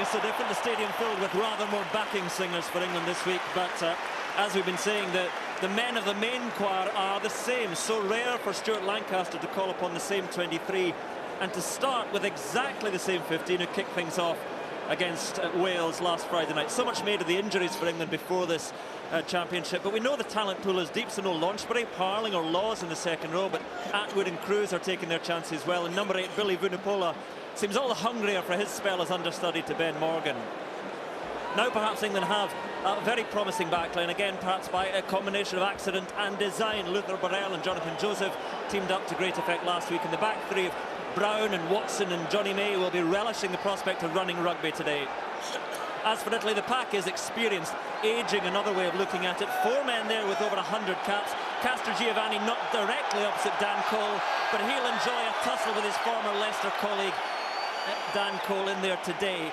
so different. The stadium filled with rather more backing singers for England this week, but as we've been saying, the men of the main choir are the same. So rare for Stuart Lancaster to call upon the same 23 and to start with exactly the same 15 who kicked things off against Wales last Friday night. So much made of the injuries for England before this championship, but we know the talent pool is deep, so no Launchbury, Parling or Laws in the second row, but Atwood and Cruz are taking their chances well, and number 8 Billy Vunipola seems all the hungrier for his spell as understudy to Ben Morgan. Now perhaps England have a very promising backline, again perhaps by a combination of accident and design. Luther Burrell and Jonathan Joseph teamed up to great effect last week, and the back three of Brown and Watson and Johnny May will be relishing the prospect of running rugby today. As for Italy, the pack is experienced, ageing another way of looking at it. 4 men there with over 100 caps. Castrogiovanni not directly opposite Dan Cole, but he'll enjoy a tussle with his former Leicester colleague Dan Cole in there today.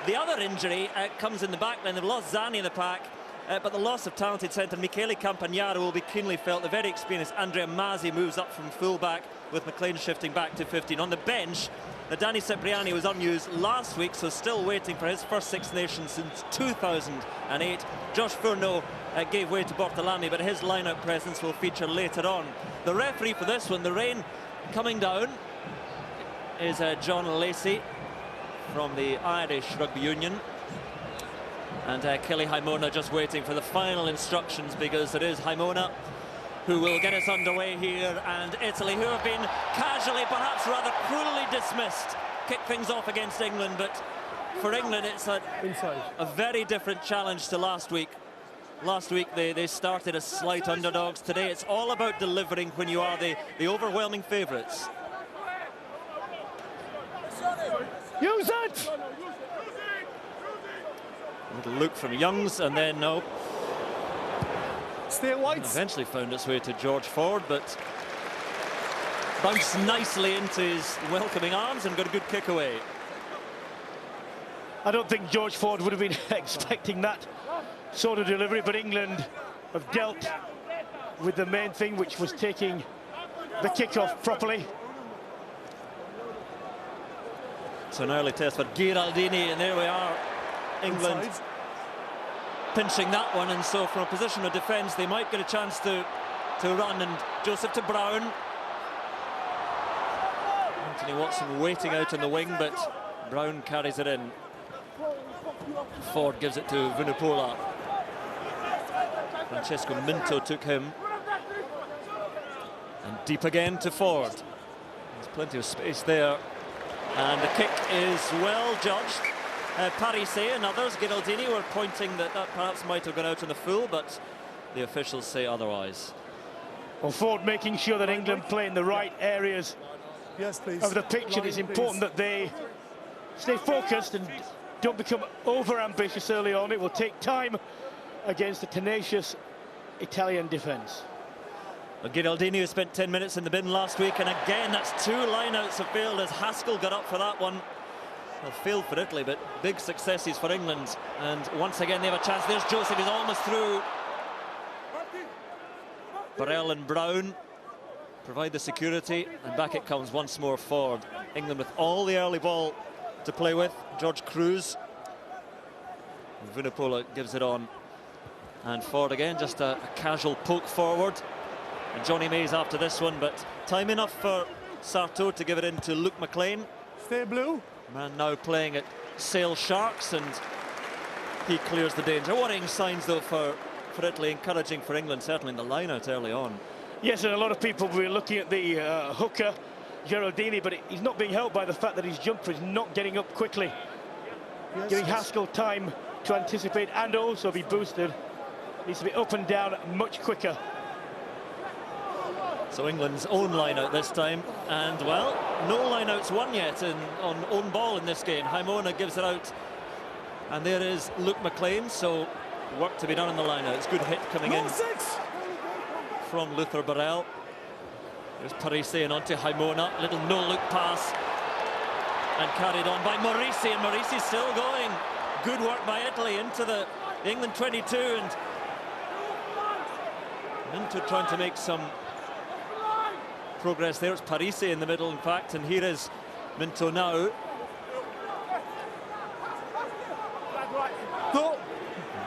The other injury comes in the back line. They've lost Zani in the pack, but the loss of talented centre Michele Campagnaro will be keenly felt. The very experienced Andrea Mazzi moves up from full-back, with McLean shifting back to 15. On the bench, the Danny Cipriani was unused last week, so still waiting for his first Six Nations since 2008. Josh Furneaux gave way to Bortolami, but his line-out presence will feature later on. The referee for this one, the rain coming down, is John Lacey from the Irish Rugby Union. And Kelly Haimona just waiting for the final instructions, because it is Haimona who will get us underway here, and Italy, who have been casually, perhaps rather cruelly dismissed, kick things off against England. But for England, it's a very different challenge to last week. Last week they started as slight underdogs. Today it's all about delivering when you are the overwhelming favourites. Use it! A little look from Youngs, and then no. Stay wide. Eventually found its way to George Ford, but bounced nicely into his welcoming arms and got a good kick away. I don't think George Ford would have been expecting that sort of delivery, but England have dealt with the main thing, which was taking the kick-off properly. It's an early test for Giraldini, and there we are. England inside, pinching that one, and so from a position of defence they might get a chance to run. And Joseph to Brown. Anthony Watson waiting out in the wing, but Brown carries it in. Ford gives it to Vunipola. Francesco Minto took him. And deep again to Ford. There's plenty of space there. And the kick is well judged. Parise and others, Giraldini, were pointing that perhaps might have gone out in the full, but the officials say otherwise. Well, Ford making sure that England play in the right areas of the pitch, and it's important that they stay focused and don't become over-ambitious early on. It will take time against a tenacious Italian defence. Well, Giraldini, who spent 10 minutes in the bin last week, and again that's 2 lineouts have failed as Haskell got up for that one. Well, failed for Italy, but big successes for England. And once again they have a chance. There's Joseph, he's almost through. Burrell and Brown provide the security, and back it comes once more Ford. England with all the early ball to play with. George Cruz. Vunipola gives it on. And Ford again, just a casual poke forward. And Johnny May's after this one, but time enough for Sarto to give it in to Luke McLean. Stay blue. Man now playing at Sale Sharks, and he clears the danger. Worrying signs though for Italy, encouraging for England, certainly in the line-out early on. Yes, and a lot of people were looking at the hooker, Giraldini, but he's not being helped by the fact that his jumper is not getting up quickly. Giving Haskell time to anticipate and also be boosted. Needs to be up and down much quicker. So England's own line-out this time, and well, no line-outs won yet on own ball in this game. Haimona gives it out, and there is Luke McLean, so work to be done in the line-out. It's good hit coming in from Luther Burrell. There's Parise and onto Haimona, little no-look pass, and carried on by Morisi, and Morisi's still going. Good work by Italy into the England 22, and Minto trying to make some progress there. It's Parise in the middle, in fact, and here is Minto now.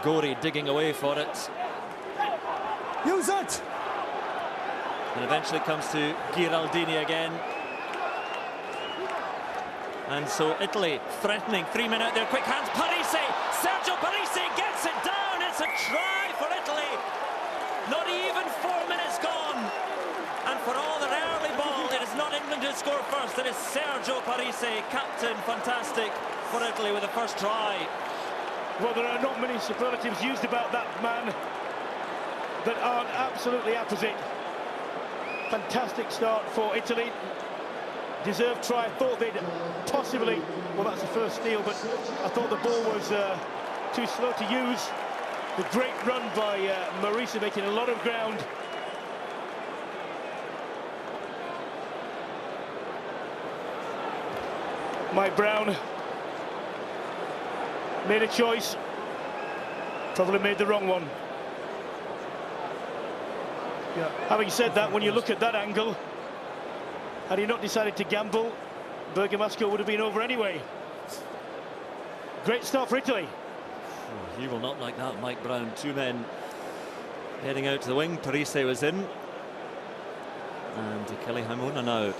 Gorey digging away for it. Use it! And eventually comes to Giraldini again. And so Italy threatening. 3 men out there, quick hands. Parisi! Sergio Parisi gets it down. It's a try for Italy. Not even 4 minutes gone. And for all their early ball, it is not England who score first. It is Sergio Parisi, captain, fantastic for Italy with the first try. Well, there are not many superlatives used about that man that aren't absolutely apposite. Fantastic start for Italy. Deserved try. I thought they'd possibly, well, that's the first steal, but I thought the ball was too slow to use. The great run by Marisa, making a lot of ground. Mike Brown made a choice, probably made the wrong one. Yeah. Having said that, when you look at that angle, had he not decided to gamble, Bergamasco would have been over anyway. Great start for Italy. Oh, he will not like that, Mike Brown. 2 men heading out to the wing. Parisi was in. And Kelly Haimona now.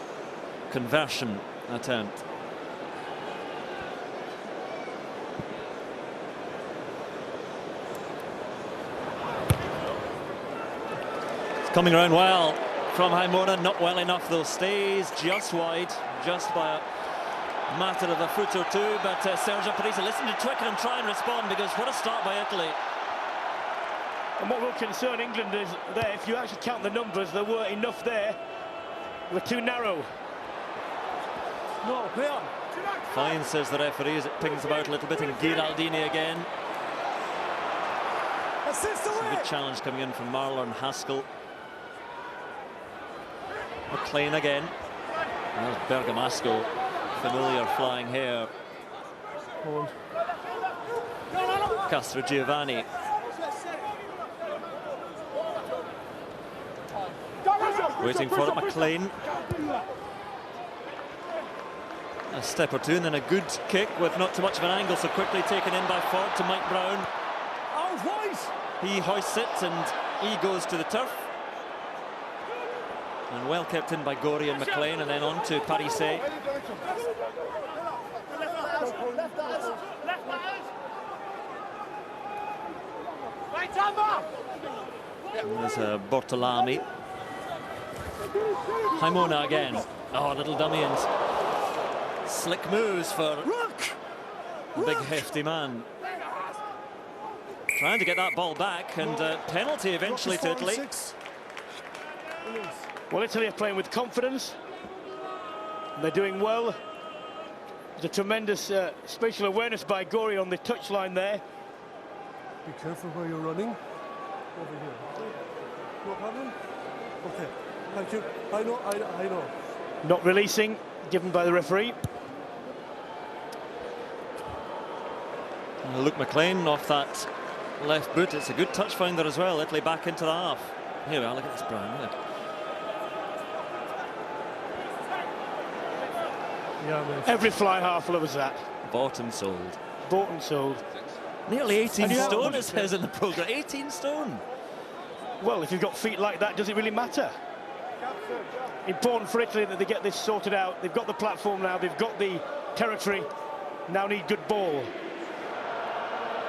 Conversion attempt. It's coming around well from Haimona, not well enough though. Stays just wide, just by a matter of a foot or two. But Sergio Parisi, listen to Twickenham try and respond, because what a start by Italy. And what will concern England is there, if you actually count the numbers, there were enough there. We're too narrow. No, play on. Fine, says the referee, as it pings about a little bit. And Giraldini again. Assist It's a away. good challenge coming in from Marlon Haskell. McLean again. And there's Bergamasco, familiar flying hair. Castro Giovanni. Waiting for it, McLean. A step or two, and then a good kick with not too much of an angle, so quickly taken in by Ford to Mike Brown. Out wide. He hoists it and he goes to the turf. And well kept in by Gorey and McLean, and then on to Parisi. And there's Bortolami. Haimona again. Oh, little dummy, and slick moves for the big hefty man. Trying to get that ball back, and penalty eventually to Italy. Well, Italy are playing with confidence. They're doing well. There's a tremendous spatial awareness by Gorey on the touchline there. Be careful where you're running. Over here. No problem? Okay. Thank you. I know. Not releasing, given by the referee. Luke McLean off that left boot. It's a good touch finder as well. Italy back into the half. Here we are, look at this Brown. Look. Yeah, man. Every fly half loves that. Bought and sold. Bought and sold. Nearly 18 And stone, it says in the programme. 18 stone. Well, if you've got feet like that, does it really matter? Important for Italy that they get this sorted out. They've got the platform now, they've got the territory, now need good ball.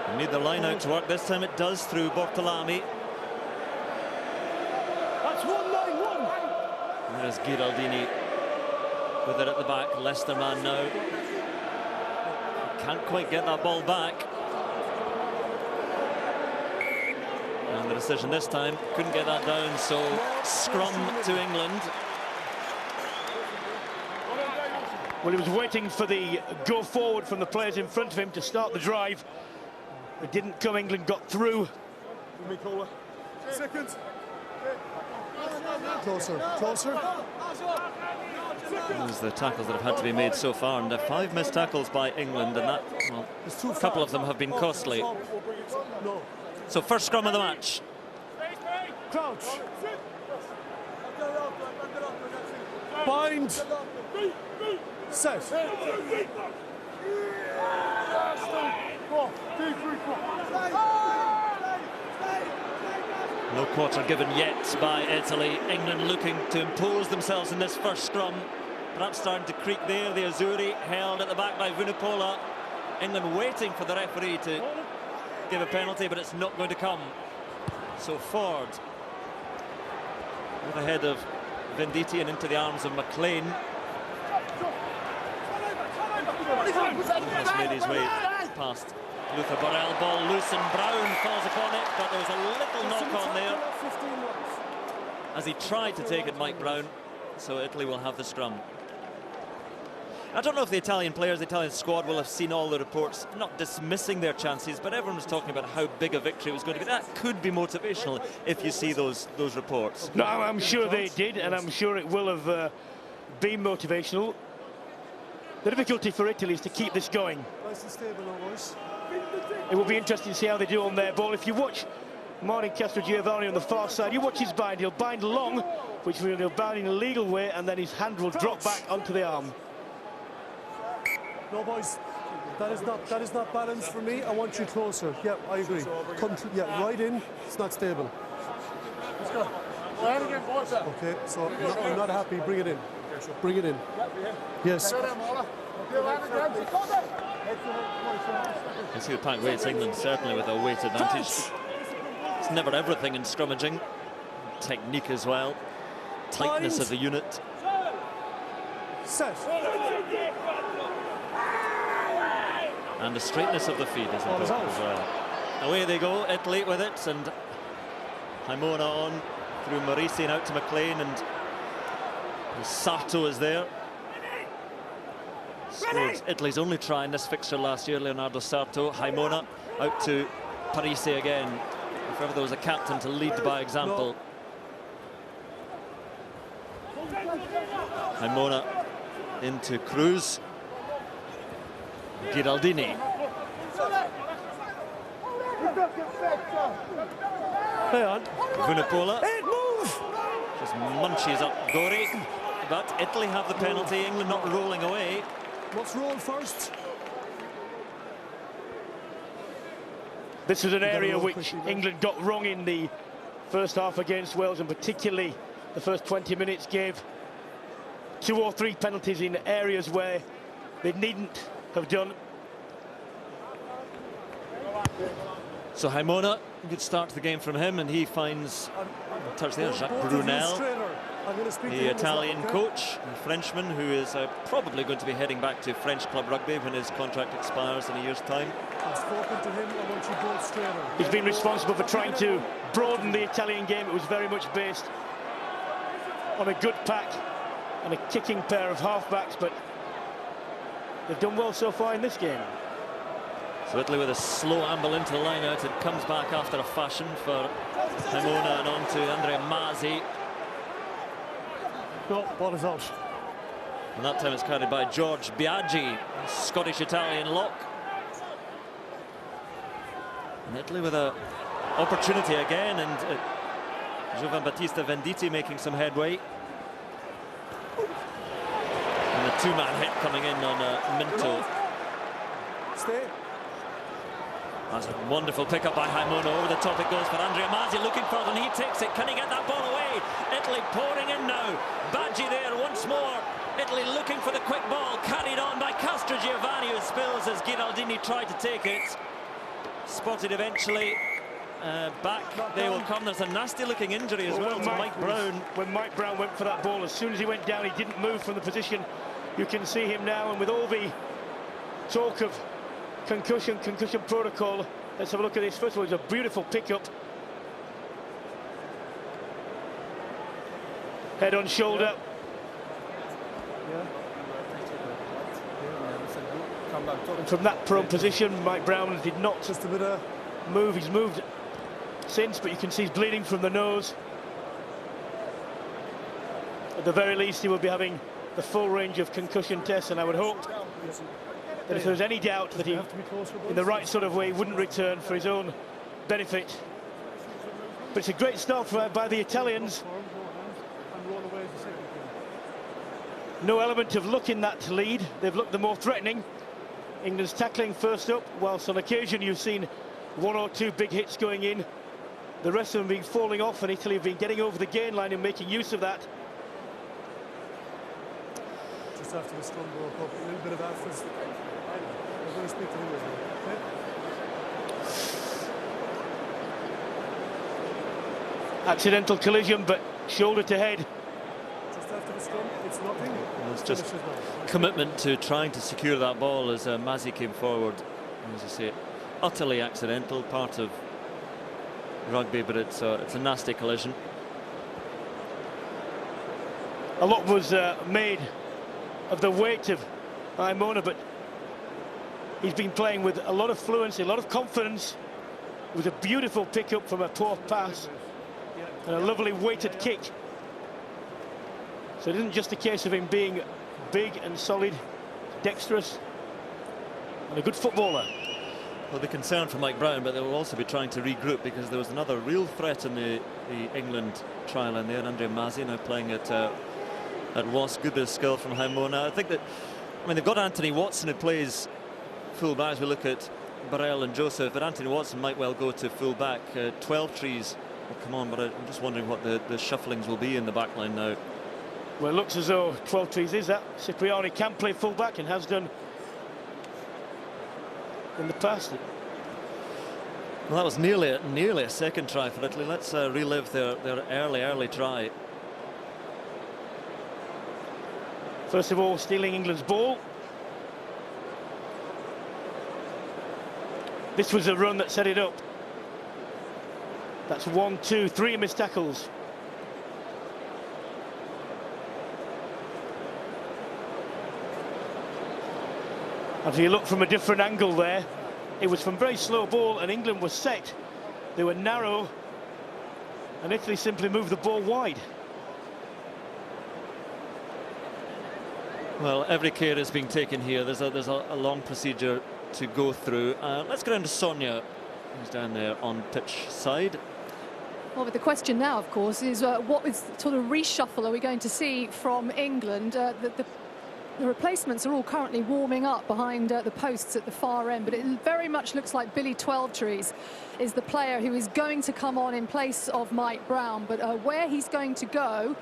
They need the line out to work. This time it does through Bortolami. That's 191. There's Giraldini with it at the back. Leicester man now. Can't quite get that ball back. And the decision this time, couldn't get that down, so scrum to England. Well, he was waiting for the go forward from the players in front of him to start the drive. It didn't come. England got through. Seconds. Closer. Those are the tackles that have had to be made so far, and 5 missed tackles by England, and that, well, a couple of them have been costly. So first scrum of the match. Crouch. Bind. Set. No quarter given yet by Italy. England looking to impose themselves in this first scrum. Perhaps starting to creak there. The Azzurri held at the back by Vunipola. England waiting for the referee to give a penalty, but it's not going to come. So Ford with the head of Venditti and into the arms of McLean. Has made his way past Luther Burrell. Ball loose and Brown falls upon it, but there was a little knock on there as he tried to take it, Mike Brown. So Italy will have the scrum. I don't know if the Italian players, the Italian squad will have seen all the reports, not dismissing their chances, but everyone was talking about how big a victory it was going to be. That could be motivational if you see those reports. No, I'm sure they did, and I'm sure it will have been motivational. The difficulty for Italy is to keep this going. It will be interesting to see how they do on their ball. If you watch Martin Castrogiovanni on the far side, you watch his bind. He'll bind long, which means he'll bind in a legal way, and then his hand will drop back onto the arm. No, boys, that is not balanced for me. I want you closer. Yeah, I agree. Come to, yeah, right in. It's not stable. Let's go. Okay, so I'm not happy. Bring it in. Bring it in. Yes. You see the pack weights, England certainly with a weight advantage. It's never everything in scrummaging. Technique as well. Tightness of the unit. Set. And the straightness of the feed is important as well. Away they go, Italy with it, and Haimona on through Marisi and out to McLean, and Sarto is there. Scored Italy's only try in this fixture last year, Leonardo Sarto. Haimona out to Parisi again. If ever there was a captain to lead by example. Haimona into Cruz. Giraldini. Hang on. Vunipola. Just munches up Gori. But Italy have the penalty. England not rolling away. What's roll first? This is an area which England got wrong in the first half against Wales, and particularly the first 20 minutes gave 2 or 3 penalties in areas where they needn't have done. So Haimona, good start to the game from him, and he finds a touch there, Jacques Brunel, the Italian coach, the Frenchman, who is probably going to be heading back to French club rugby when his contract expires in a year's time. I've spoken to him. I want you both straighter. He's been responsible for trying to broaden the Italian game. It was very much based on a good pack and a kicking pair of halfbacks, but they've done well so far in this game. So Italy with a slow amble into the line out. It comes back after a fashion for Haimona and on to Andrea Masi. No, ball is out. And that time it's carried by George Biaggi, Scottish-Italian lock. And Italy with an opportunity again, and Giovan Battista Venditti making some headway. And a 2-man hit coming in on Minto. Stay. That's a wonderful pick-up by Haimona. Over the top it goes for Andrea Masi, looking for it, and he takes it. Can he get that ball away? Italy pouring in now. Baggi there once more. Italy looking for the quick ball, carried on by Castrogiovanni, who spills as Giraldini tried to take it. Spotted eventually. Back they will come. There's a nasty-looking injury as well to Mike Brown. When Mike Brown went for that ball, as soon as he went down, he didn't move from the position. You can see him now, and with all the talk of concussion protocol, let's have a look at this. First of all, it's a beautiful pickup. Head on shoulder. And from that prone position, Mike Brown did not just a bit of move. He's moved since, but you can see he's bleeding from the nose. At the very least, he will be having the full range of concussion tests, and I would hope that if there was any doubt that he, in the right sort of way, wouldn't return for his own benefit. But it's a great start by the Italians. No element of luck in that lead. They've looked the more threatening. England's tackling first up, whilst on occasion you've seen one or two big hits going in. The rest of them being falling off, and Italy have been getting over the gain line and making use of that. Just after the scrum broke up, a little bit of Alfred's. I'm going to speak to him as well. Okay? Accidental collision, but shoulder to head. Just after the scrum, it's nothing. It's just commitment to trying to secure that ball as Mazzi came forward. As I say, utterly accidental, part of rugby, but it's a nasty collision. A lot was made of the weight of Aimona, but he's been playing with a lot of fluency, a lot of confidence. It was a beautiful pick-up from a poor pass and a lovely weighted kick. So it isn't just a case of him being big and solid, dexterous, and a good footballer. Well, the concern for Mike Brown, but they will also be trying to regroup, because there was another real threat in the England trial in there. Andre Mazzi now playing at Wasp. Good bit of skill from Haimona. I think that, I mean, they've got Anthony Watson who plays full back as we look at Burrell and Joseph, but Anthony Watson might well go to full back. 12 trees will come on, but I'm just wondering what the shufflings will be in the back line now. Well, it looks as though 12 trees is that. Cipriani can play full back and has done in the past. Well, that was nearly a second try for Italy. Let's relive their early try. First of all, stealing England's ball. This was a run that set it up. That's 1, 2, 3 missed tackles. And if you look from a different angle there, it was from very slow ball, and England was set. They were narrow, and Italy simply moved the ball wide. Well, every care is being taken here. There's a long procedure to go through. Let's go down to Sonia, who's down there on pitch side. Well, but the question now, of course, is what sort of reshuffle are we going to see from England? The replacements are all currently warming up behind the posts at the far end, but it very much looks like Billy Twelvetrees is the player who is going to come on in place of Mike Brown. But where he's going to go,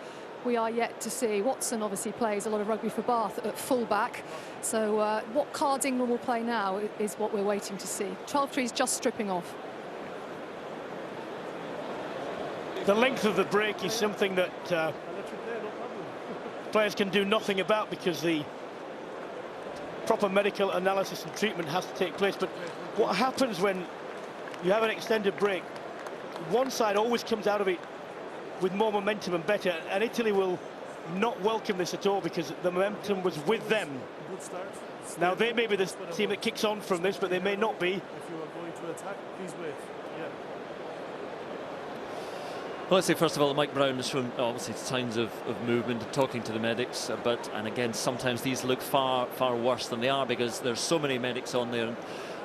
we are yet to see. Watson obviously plays a lot of rugby for Bath at full-back. So what cards England will play now is what we're waiting to see. Twelvetrees just stripping off. The length of the break is something that players can do nothing about, because the proper medical analysis and treatment has to take place. But what happens when you have an extended break, one side always comes out of it with more momentum and better, and Italy will not welcome this at all, because the momentum was with them. Now they may be the team that kicks on from this, but they may not be. If you are going to attack, please wait. Yeah. Well, let's say first of all, Mike Brown has shown obviously signs of movement, talking to the medics, and again, sometimes these look far worse than they are, because there's so many medics on there,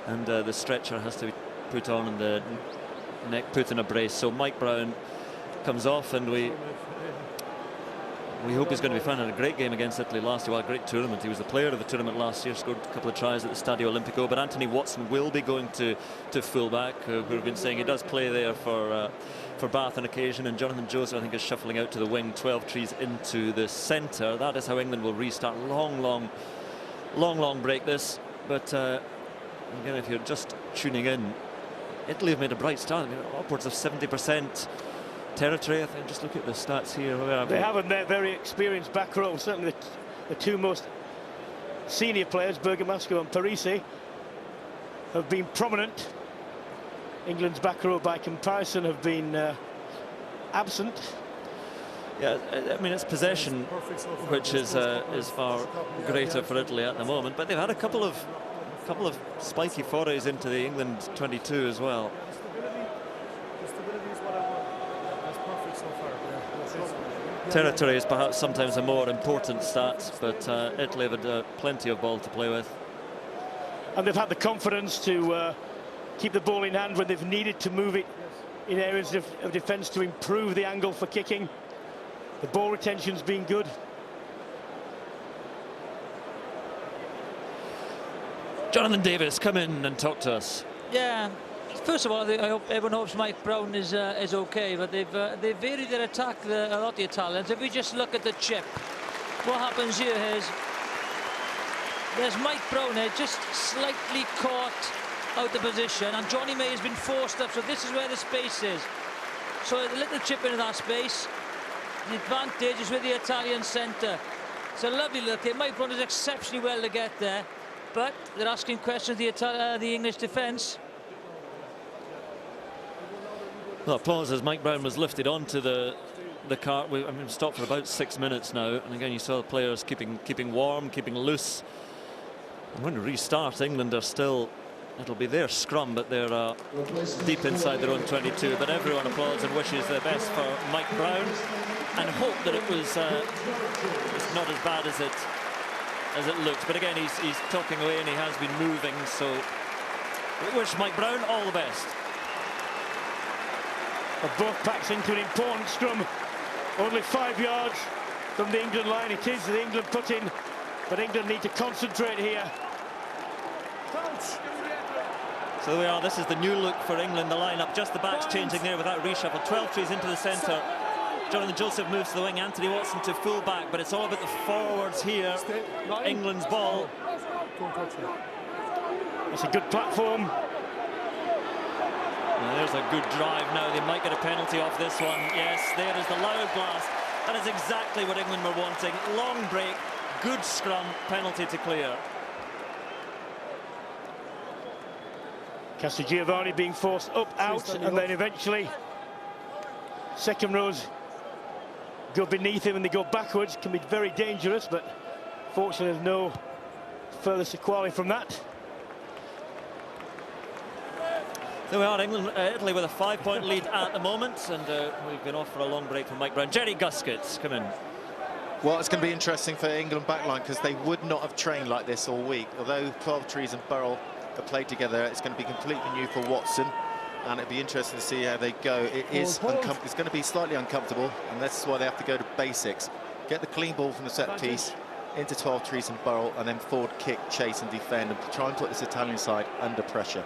and the stretcher has to be put on and the neck put in a brace. So Mike Brown comes off, and we hope he's going to be finding a great game against Italy last year. Well, a great tournament. He was the player of the tournament last year, scored a couple of tries at the Stadio Olimpico. But Anthony Watson will be going to full-back. We've been saying he does play there for Bath on occasion, and Jonathan Joseph, I think, is shuffling out to the wing. 12 into the centre. That is how England will restart. Long break this. But again, if you're just tuning in, Italy have made a bright start. I mean, upwards of 70% territory. I think just look at the stats here. They have in their very experienced back row. Certainly the two most senior players, Bergamasco and Parisi, have been prominent. England's back row, by comparison, have been absent. Yeah, I mean, it's possession which is far greater for Italy at the moment, but they've had a couple of spiky forays into the England 22 as well. Territory is perhaps sometimes a more important stat, but Italy have had plenty of ball to play with. And they've had the confidence to keep the ball in hand when they've needed to move it in areas of defence to improve the angle for kicking. The ball retention's been good. Jonathan Davis, come in and talk to us. Yeah. First of all, I hope everyone hopes Mike Brown is okay, but they've varied their attack, a lot of the Italians. If we just look at the chip, what happens here is there's Mike Brown here, just slightly caught out of position, and Johnny May has been forced up, so this is where the space is. So a little chip into that space. The advantage is with the Italian centre. It's a lovely look here. Mike Brown does exceptionally well to get there, but they're asking questions the English defence. Well, applause as Mike Brown was lifted onto the cart. I mean, stopped for about 6 minutes now, and again you saw the players keeping warm, keeping loose. And when we restart, England are still, it'll be their scrum, but they're deep inside their own 22. But everyone applauds and wishes the best for Mike Brown, and hope that it was it's not as bad as it looked. But again, he's talking away and he has been moving, so we wish Mike Brown all the best. Both packs into an important scrum. Only 5 yards from the England line. It is the England put in, but England need to concentrate here. So there we are. This is the new look for England. The lineup, just the backs changing there without reshuffle. 12 trees into the centre. Jonathan Joseph moves to the wing. Anthony Watson to full back, but it's all about the forwards here. England's ball. It's a good platform. Now there's a good drive now. They might get a penalty off this one. Yes, there is the loud blast. That is exactly what England were wanting. Long break, good scrum, penalty to clear. Castrogiovanni being forced up, out, and then eventually second rows go beneath him and they go backwards. Can be very dangerous, but fortunately there's no further sequelae from that. There we are, England, Italy with a 5-point lead at the moment, and we've been off for a long break from Mike Brown. Jerry Guskett, come in. Well, it's going to be interesting for England backline because they would not have trained like this all week. Although 12 Trees and Burrell have played together, it's going to be completely new for Watson, and it'd be interesting to see how they go. It's going to be slightly uncomfortable, and that's why they have to go to basics. Get the clean ball from the set piece into 12 Trees and Burrell, and then forward kick, chase and defend, and try and put this Italian side under pressure.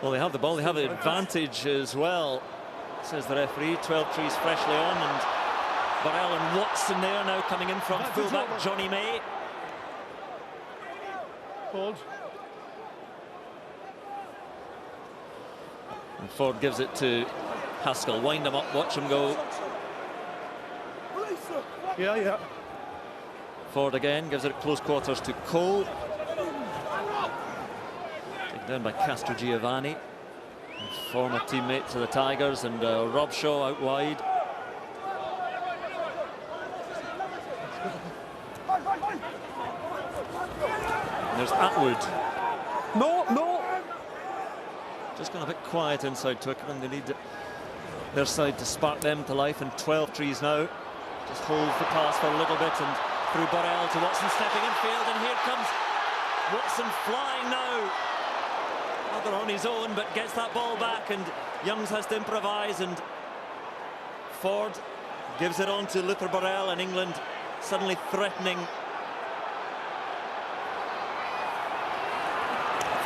Well, they have the ball, they have the advantage as well, says the referee. 12 Trees freshly on, and Burrell and Watson there now coming in from fullback Johnny May. Hold. And Ford gives it to Haskell. Wind him up, watch him go. Yeah. Ford again gives it at close quarters to Cole. Down by Castrogiovanni, former teammate to the Tigers, and Robshaw out wide. And there's Atwood. No. Just gone a bit quiet inside Twickenham. They need their side to spark them to life, and 12 Trees now. Just holds the pass for a little bit, and through Burrell to Watson stepping in field, and here comes Watson flying now. Rather on his own, but gets that ball back, and Youngs has to improvise, and Ford gives it on to Luther Burrell, and England suddenly threatening.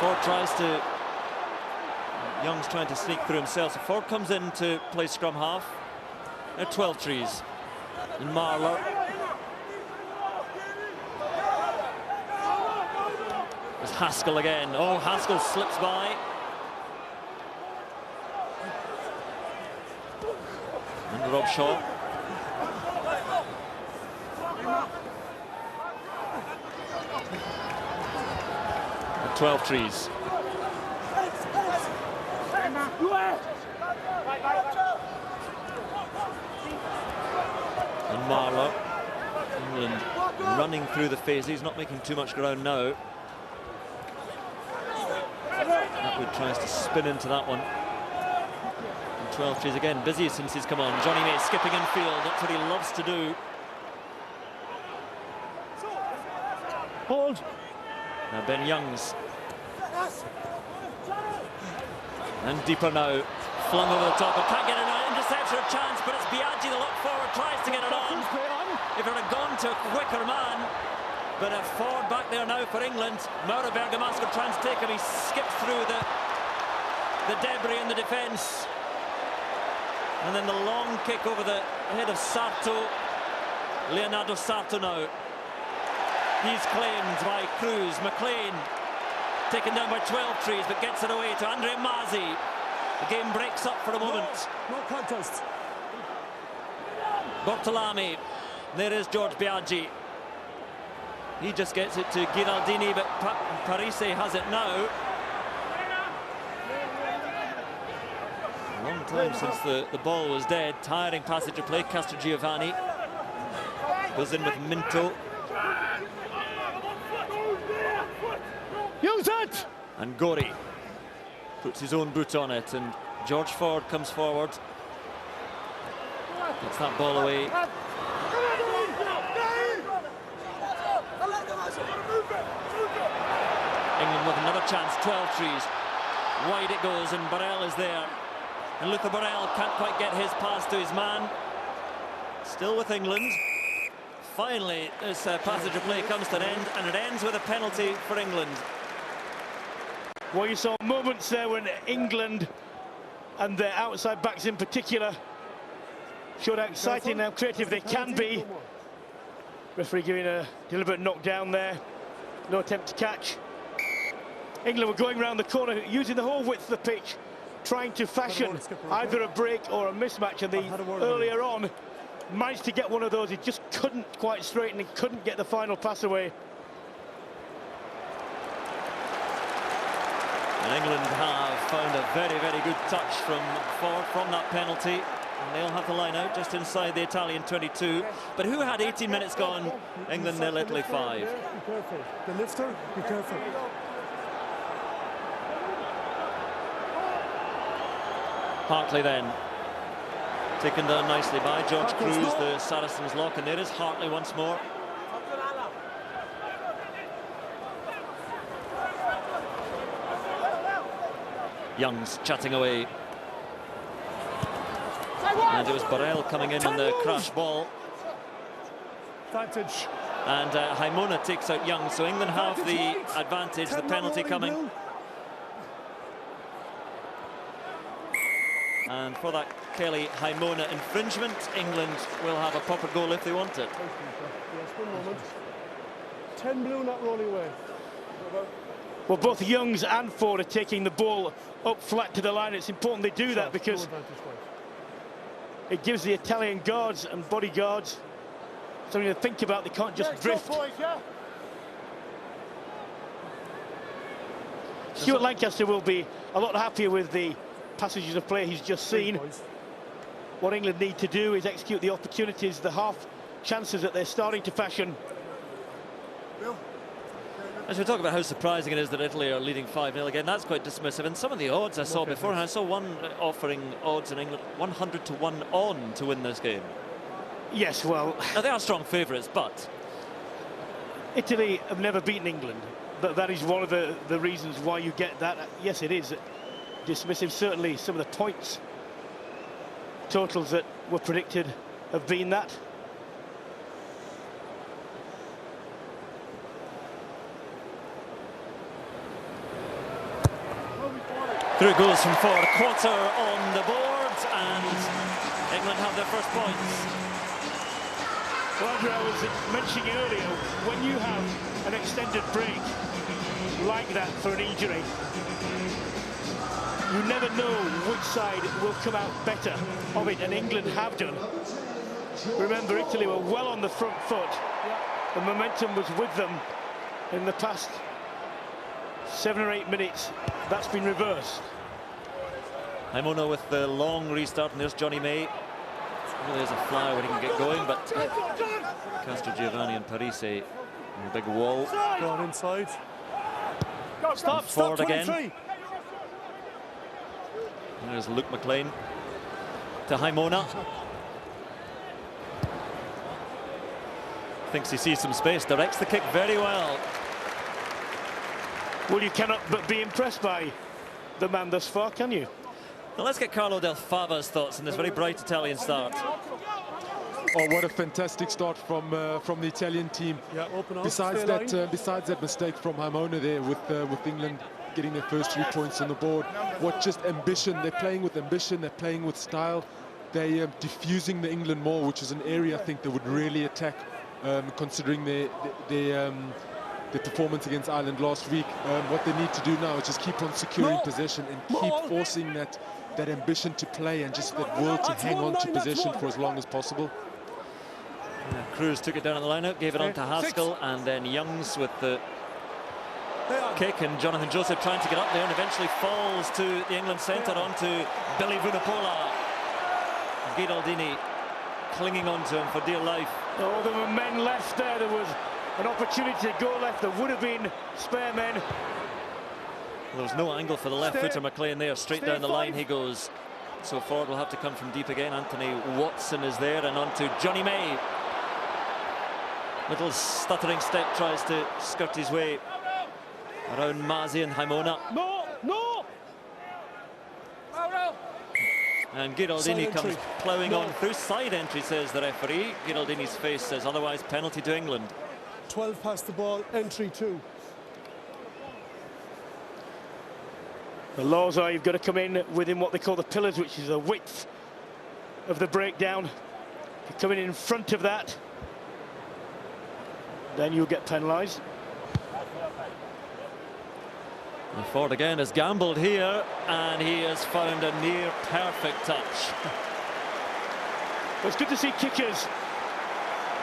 Ford tries to, Young's trying to sneak through himself, so Ford comes in to play scrum half. Now 12 Trees, and Marler. There's Haskell again. Oh, Haskell slips by. And Robshaw. And 12 Trees. And Marler. England running through the phases, not making too much ground now. Atwood tries to spin into that one. And 12 Trees again, busy since he's come on. Johnny May skipping in field, that's what he loves to do. Hold. Now Ben Youngs. And deeper now, flung over the top, but can't get it on. Interception of chance, but it's Biaggi, the look forward, tries to get it on. If it had gone to a quicker man, But a forward back there now for England. Mauro Bergamasco trying to take him. He skips through the debris in the defence. And then the long kick over the head of Sarto. Leonardo Sarto now. He's claimed by Cruz. McLean taken down by 12 trees, but gets it away to Andre Mazzi. The game breaks up for a moment. No contest. Bortolami. There is George Biaggi. He just gets it to Ghiraldini, but Parise has it now. A long time since the ball was dead. Tiring passage of play. Castrogiovanni goes in with Minto. Use it! And Gori puts his own boot on it, and George Ford comes forward. Gets that ball away. England with another chance, 12 trees. Wide it goes, and Burrell is there. And Luther Burrell can't quite get his pass to his man. Still with England. Finally, this passage of play comes to an end, and it ends with a penalty for England. Well, you saw moments there when England, and their outside backs in particular, showed how exciting and how creative they can be. Referee giving a deliberate knockdown there. No attempt to catch. England were going around the corner, using the whole width of the pitch, trying to fashion either a break or a mismatch, and earlier on managed to get one of those. He just couldn't quite straighten and couldn't get the final pass away. And England have found a very, very good touch from that penalty. And they'll have the line out just inside the Italian 22. But who had 18 minutes gone? England nil, Italy 5. Be careful. The lifter, be careful. Hartley then. Taken down nicely by George Cruz, the Saracens lock. And there is Hartley once more. Young's chatting away. And it was Burrell coming in on the crash ball. Advantage. And Haimona takes out Young, so England have the advantage, the penalty coming. And for that Kelly Haimona infringement, England will have a proper goal if they want it. Yes, 1 moment. 10 blue not rolling away. Well, both Youngs and Ford are taking the ball up flat to the line. It's important they do that because it gives the Italian guards and bodyguards something to think about. They can't just drift. Stuart Lancaster will be a lot happier with the passages of play he's just seen. What England need to do is execute the opportunities, the half chances that they're starting to fashion. As we talk about how surprising it is that Italy are leading 5-0 again, that's quite dismissive. And some of the odds I saw beforehand, I saw one offering odds in England 100 to 1 on to win this game. Yes, well, now they are strong favourites, but Italy have never beaten England. But that is one of the reasons why you get that. Yes, it is dismissive. Certainly some of the points totals that were predicted have been that. Through it goes from Ford, quarter on the board, and England have their first points. Well, Andrew, I was mentioning earlier, when you have an extended break like that for an injury, you never know which side will come out better of it, and England have done. Remember, Italy were well on the front foot. The momentum was with them in the past 7 or 8 minutes. That's been reversed. Haimona with the long restart, and there's Johnny May. Well, there's a fly when he can get going, but Castrogiovanni and Parise in the big wall. Gone inside. Stop, Ford again. There's Luke McLean to Haimona. Thinks he sees some space, directs the kick very well. Well, you cannot but be impressed by the man thus far, can you? Now let's get Carlo Del Fava's thoughts on this very bright Italian start. Oh, what a fantastic start from the Italian team. Yeah, open up. Besides that mistake from Hamona there with England getting their first 3 points on the board, what just ambition. They're playing with ambition, they're playing with style. They're diffusing the England more, which is an area I think they would really attack, considering their performance against Ireland last week. What they need to do now is just keep on securing possession and keep forcing that ambition to play and just that will to hang on to possession for as long as possible. Yeah, Cruz took it down on the line-out, gave it on to Haskell, and then Youngs with the kick, and Jonathan Joseph trying to get up there and eventually falls to the England centre onto Billy Vunipola. Giraldini clinging on to him for dear life. Oh, there were men left there. There was an opportunity to go left. There would have been spare men. There was no angle for the left footer McLean there. Straight down the line he goes. So forward will have to come from deep again. Anthony Watson is there, and on to Johnny May. Little stuttering step, tries to skirt his way around Mazi and Hamona. No! And Giraldini comes ploughing on through. Side entry, says the referee. Giraldini's face says otherwise. Penalty to England. 12 past the ball, entry 2. The laws are you've got to come in within what they call the pillars, which is the width of the breakdown. If you're coming in front of that, then you'll get penalised. And Ford again has gambled here, and he has found a near perfect touch. Well, it's good to see kickers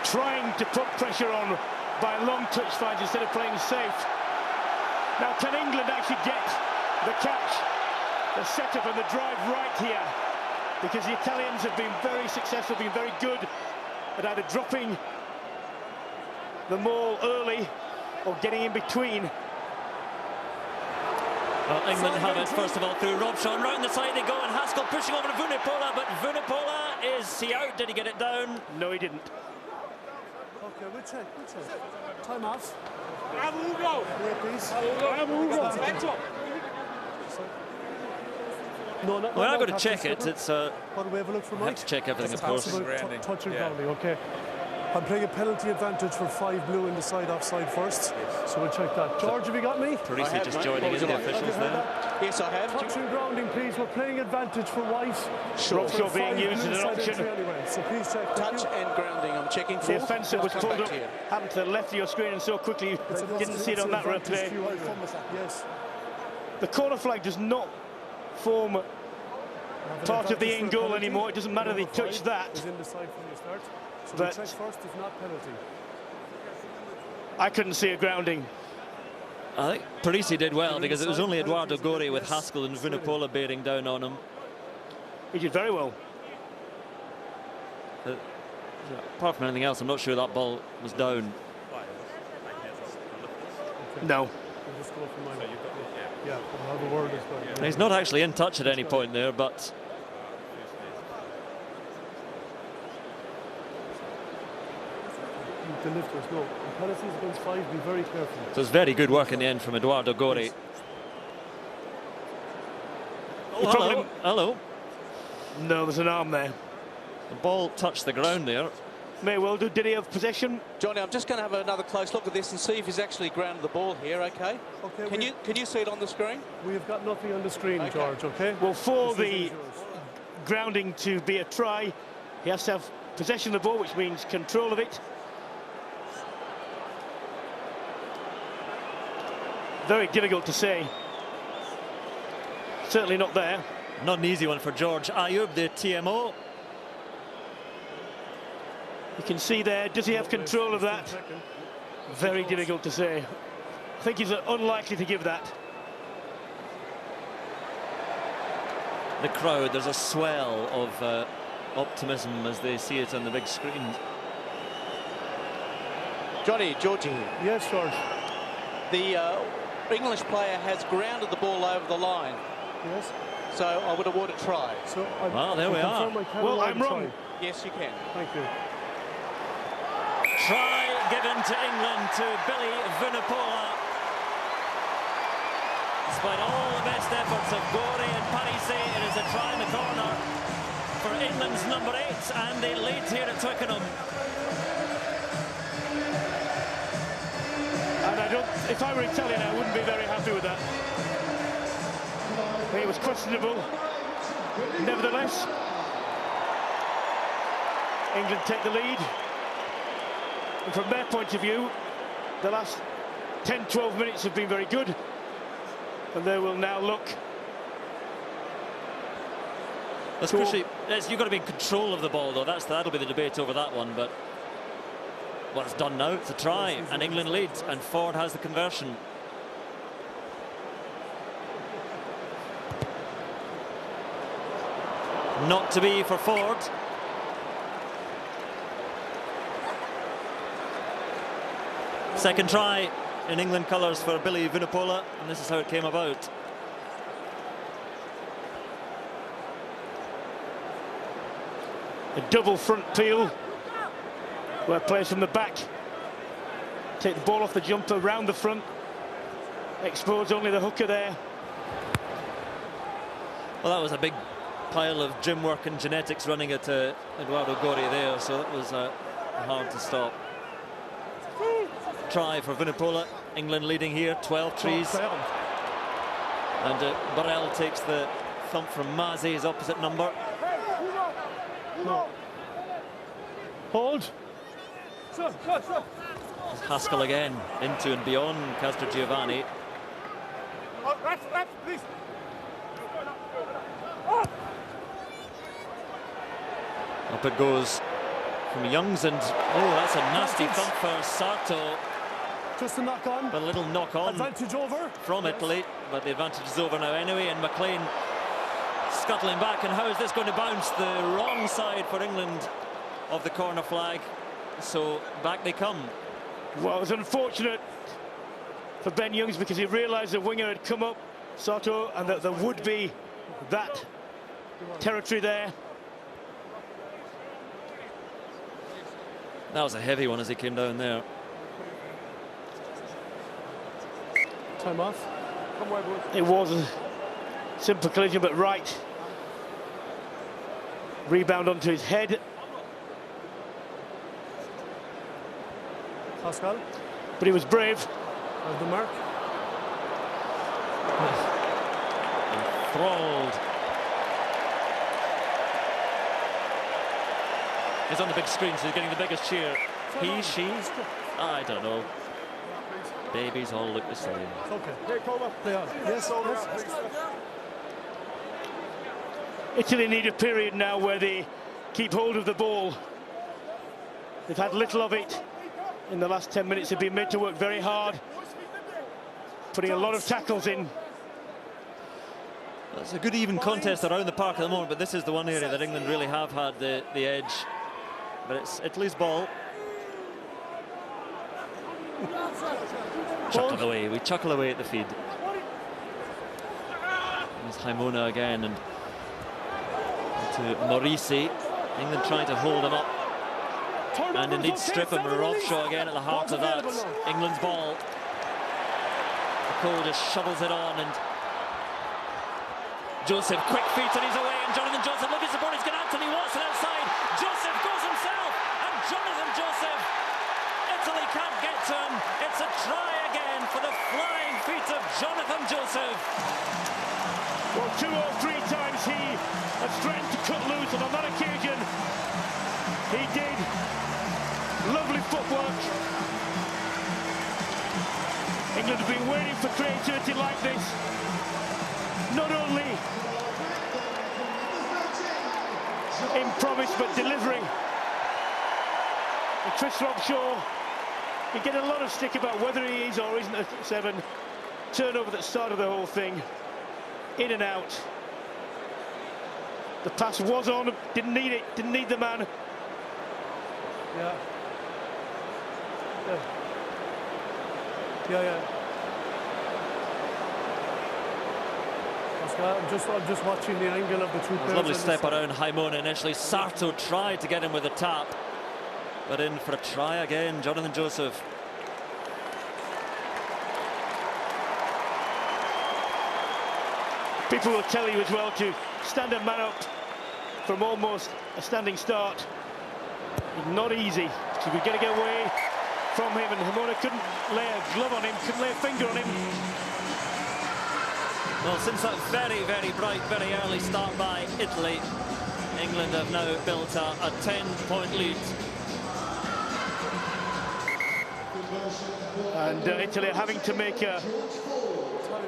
trying to put pressure on by long touch finds instead of playing safe. Now, can England actually get the catch, the setup and the drive right here? Because the Italians have been very successful, been very good at either dropping the maul early or getting in between. Well, England have it first of all through Robson. Round the side they go, and Haskell pushing over to Vunipola, but Vunipola, is he out? Did he get it down? No, he didn't. Okay, we'll check. Time off. No, not, well, I've got to check it. It's what do we have a look for, Mike? I have to check everything, of course. Touch and grounding, okay. I'm playing a penalty advantage for 5 blue in the side offside first, so we'll check that. George, have you got me? Parisi just joining in, the officials there. Yes, I have. Touch and grounding, please. We're playing advantage for white. Sure, being used as an option. Anyway, so please check. Touch and grounding, I'm checking for. The offence that was pulled up happened to the left of your screen, and so quickly you didn't see it on that replay. Yes. The corner flag does not form part of the end goal anymore. It doesn't matter they touch that. Is in the side from the start. So but check first, if not penalty. I couldn't see a grounding. I think Parisi did well, because it was only Eduardo Gori with Haskell and Vunipola bearing down on him. He did very well. Apart from anything else, I'm not sure that ball was down. No. Yeah, I'll have a word as well. He's not actually in touch at any point there, but the lifters, no. Penalties against 5, be very careful. so it's very good work in the end from Eduardo Gori. Yes. Oh, hello. No, there's an arm there. The ball touched the ground there. May well do. Did he have possession? Johnny, I'm just going to have another close look at this and see if he's actually grounded the ball here, okay? Can you see it on the screen? We have got nothing on the screen, okay. George, okay? Well, for the grounding to be a try, he has to have possession of the ball, which means control of it. Very difficult to say. Certainly not there. Not an easy one for George Ayoub, the TMO. You can see there, does he have control of that? Very difficult to say. I think he's unlikely to give that. The crowd, there's a swell of optimism as they see it on the big screen. Georgie. Yes, George. The English player has grounded the ball over the line. Yes. So I would award a try. So well, there we are. Well, I'm wrong. Yes, you can. Thank you. Try given to England, to Billy Vunipola. Despite all the best efforts of Gori and Parisi, it is a try in the corner. for England's number 8, and they lead here at Twickenham. And if I were Italian, I wouldn't be very happy with that. It was questionable. Nevertheless, England take the lead. And from their point of view, the last 10-12 minutes have been very good. And they will now look. That's crucially, you've got to be in control of the ball, though. That'll be the debate over that one. But what's done now? It's a try, and England leads, and Ford has the conversion. Not to be for Ford. Second try in England colours for Billy Vunipola, and this is how it came about. A double front peel, where players from the back take the ball off the jumper, round the front, expose only the hooker there. Well, that was a big pile of gym work and genetics running at Eduardo Gori there, so that was hard to stop. Try for Vunipola, England leading here, 12 trees. And Burrell takes the thump from Mazzi, his opposite number. Hold. Haskell again, into and beyond Castro Giovanni. Up it goes from Youngs, and oh, that's a nasty thump for Sarto. Just a knock on. But a little knock on. Advantage over. From Italy, but the advantage is over now anyway, and McLean scuttling back, and how is this going to bounce? The wrong side for England of the corner flag, so back they come. Well, it was unfortunate for Ben Youngs because he realised the winger had come up, Sarto, and that there would be that territory there. That was a heavy one as he came down there. Time off. It was a simple collision, but right. Rebound onto his head. Pascal. But he was brave. Of the mark. Enthralled. He's on the big screen, so he's getting the biggest cheer. He, she, I don't know. Babies all look the same. Okay. They are. Yes, yes. Italy need a period now where they keep hold of the ball. They've had little of it in the last 10 minutes. They've been made to work very hard, putting a lot of tackles in. It's a good even contest around the park at the moment, but this is the one area that England really have had the edge. But it's Italy's ball. Chuckle away, we chuckle away at the feed. There's Haimona again, and to Morisi. England trying to hold him up. And indeed strip him. Robshaw again at the heart of that. England's ball. Cole just shovels it on, and Joseph, quick feet, and he's away, and Jonathan Joseph looking support. He's got Anthony Watson outside. Joseph goes himself, and Jonathan Joseph. Italy can't get to him. It's a try again for the flying feet of Jonathan Joseph. Well, 2 or 3 times he has threatened to cut loose, and on that occasion he did. Lovely footwork. England have been waiting for creativity like this. Not only in promise, but delivering. And Chris Robshaw, he get a lot of stick about whether he is or isn't a 7. Turnover that started the whole thing. In and out. The pass was on, didn't need it, didn't need the man. Yeah. Yeah. I'm just watching the angle of the two players. Lovely step around Haimona initially. Sarto tried to get him with a tap, but in for a try again, Jonathan Joseph. People will tell you as well to stand a man up from almost a standing start. Not easy. She could get away from him, and Hamona couldn't lay a glove on him, couldn't lay a finger on him. Well, since that very, very bright, very early start by Italy, England have now built a 10-point lead. And Italy are having to make a, I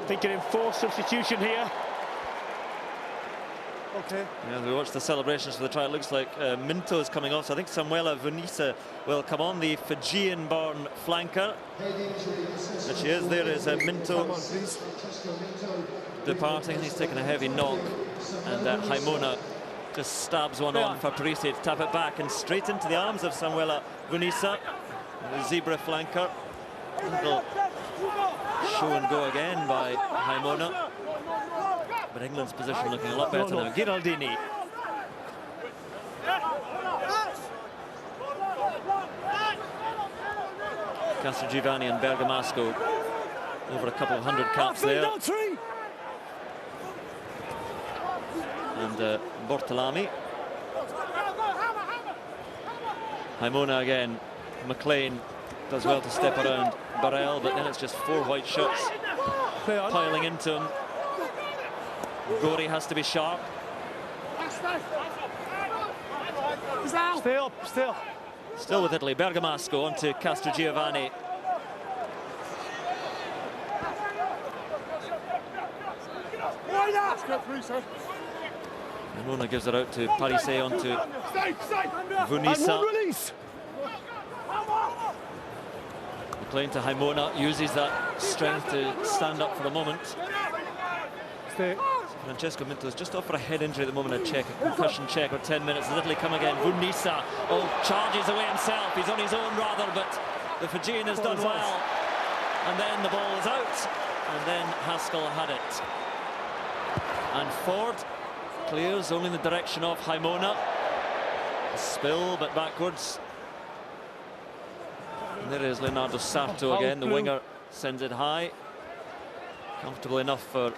think, an enforced substitution here. Okay. Yeah, we watched the celebrations for the try. It looks like Minto is coming off. So I think Samuela Vunisa will come on, the Fijian-born flanker. There she is. There is Minto departing. He's taken a heavy knock, and Haimona just stabs one on for Parisi to tap it back and straight into the arms of Samuela Vunisa, the zebra flanker. Little show and go again by Haimona. But England's position looking a lot better now. Giraldini. Castrogiovanni and Bergamasco over a couple of hundred caps there. And Bortolami. Haimona again. McLean does well to step around Burrell, but then it's just 4 white shots piling into him. Gori has to be sharp. Stay up, stay up. Still with Italy. Bergamasco onto Castrogiovanni. Haimona gives it out to Parisi onto Vunisa. McLean to Haimona, uses that strength to stand up for the moment. Stay. Francesco Minto's just off for a head injury at the moment. A concussion check, or 10 minutes. Does Italy come again? Vunisa, charges away himself. He's on his own rather, but the Fijian has done well. And then the ball is out, and then Haskell had it. And Ford clears only in the direction of Haimona. A spill, but backwards. And there is Leonardo Sarto again. The winger sends it high. Comfortable enough for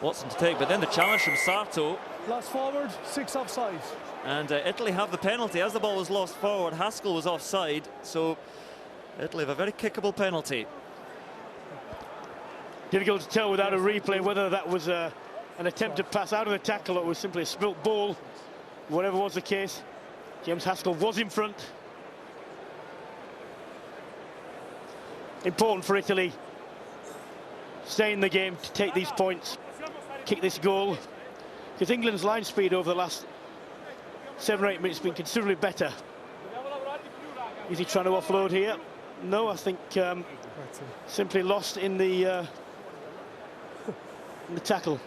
Watson to take, but then the challenge from Sarto. Last forward, 6 offside. And Italy have the penalty. As the ball was lost forward, Haskell was offside, so Italy have a very kickable penalty. Difficult to tell without a replay whether that was an attempt to pass out of the tackle or it was simply a spilt ball. Whatever was the case, James Haskell was in front. Important for Italy. Stay in the game to take these points, kick this goal, because England's line speed over the last 7 or 8 minutes has been considerably better. Is he trying to offload here? No, I think simply lost in the tackle.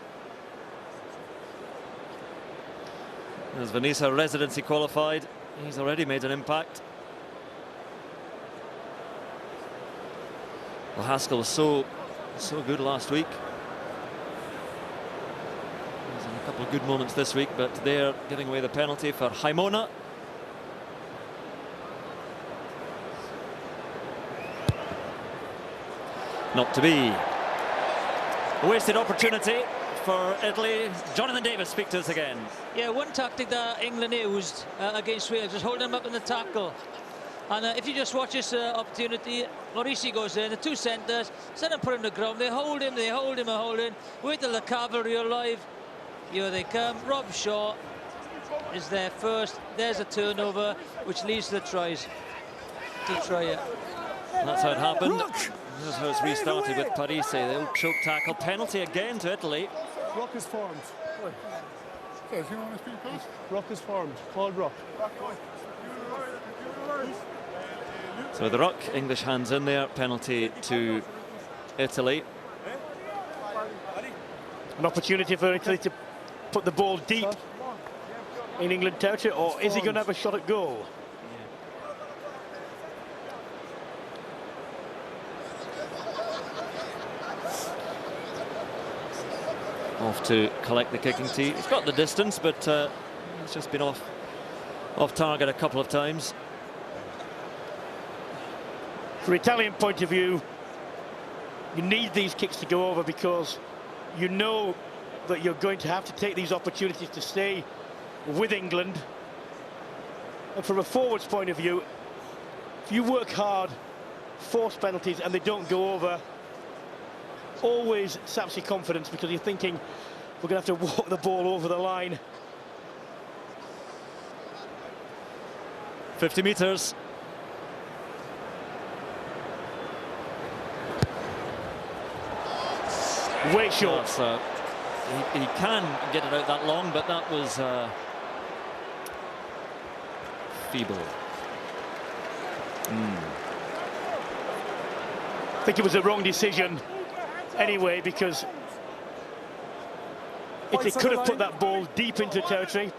As Vunisa residency qualified, he's already made an impact. Well, Haskell was so good last week. He's in a couple of good moments this week, but they're giving away the penalty for Haimona. Not to be. A wasted opportunity for Italy. Jonathan Davis, speak to us again. Yeah, one tactic that England used against Wales is holding them up in the tackle. And if you just watch this opportunity, Parisi goes in, the 2 centres, instead of putting him on the ground, they hold him, and hold him. Wait till the cavalry arrive. Here they come. Rob Shaw is there first. There's a turnover, which leads to the tries. Deep try it. That's how it happened. That's how it's restarted with Parisi. The old choke tackle. Penalty again to Italy. Rock is formed. Rock is formed. Called Rock. So the ruck, English hands in there, penalty to Italy. An opportunity for Italy to put the ball deep in England territory, or is he going to have a shot at goal? Off to collect the kicking tee. He's got the distance, but he's just been off target a couple of times. From Italian point of view, you need these kicks to go over because you know that you're going to have to take these opportunities to stay with England. And from a forwards point of view, if you work hard, force penalties, and they don't go over, always saps your confidence, because you're thinking, we're going to have to walk the ball over the line. 50 metres. Way short. He can get it out that long, but that was feeble. I think it was a wrong decision anyway, because if they could have put that ball deep into territory,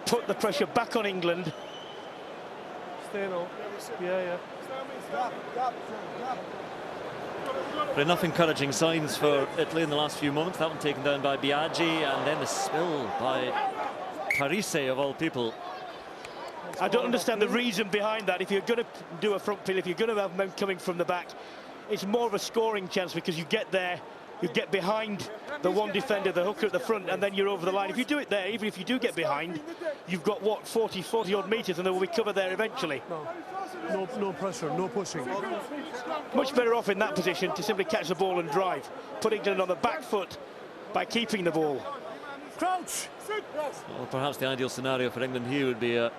put the pressure back on England. Stay low. Yeah. But enough encouraging signs for Italy in the last few moments. That one taken down by Biaggi, and then the spill by Parise, of all people. I don't understand the reason behind that. If you're going to do a front peel, if you're going to have men coming from the back, it's more of a scoring chance, because you get there, you get behind the one defender, the hooker at the front, and then you're over the line. If you do it there, even if you do get behind, you've got, what, 40 odd metres, and they will be covered there eventually. No pressure, no pushing. Much better off in that position to simply catch the ball and drive. Put England on the back foot by keeping the ball. Crouch! Well, perhaps the ideal scenario for England here would be a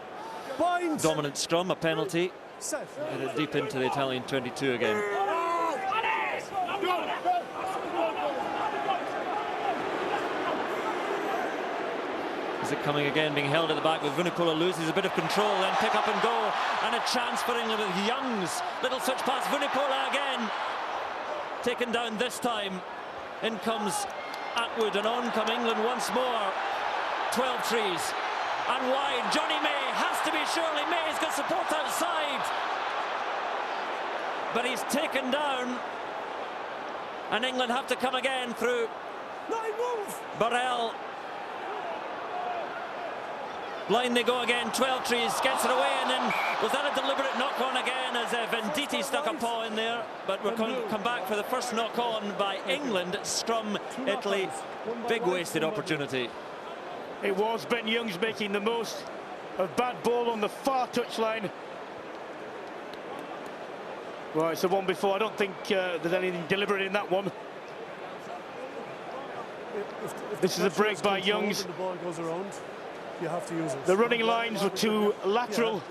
dominant scrum, a penalty. Get it deep into the Italian 22 again. Is it coming again, being held at the back with Vunipola, loses a bit of control, then pick up and go, and a chance for England with Young's little switch pass. Vunipola again, taken down this time. In comes Atwood, and on come England once more. 12 trees and wide. Johnny May has to be, surely. May's got support outside, but he's taken down, and England have to come again through Burrell. Line they go again. 12 trees gets it away, and then was that a deliberate knock-on again, as Venditti stuck a paw in there? But we're come back for the first knock-on by England. Scrum Italy. Big wasted opportunity. It was. Ben Young's making the most of bad ball on the far touchline. Well, it's the one before. I don't think there's anything deliberate in that one. This is a break by Young's. The ball goes around, you have to use it. The running lines were too lateral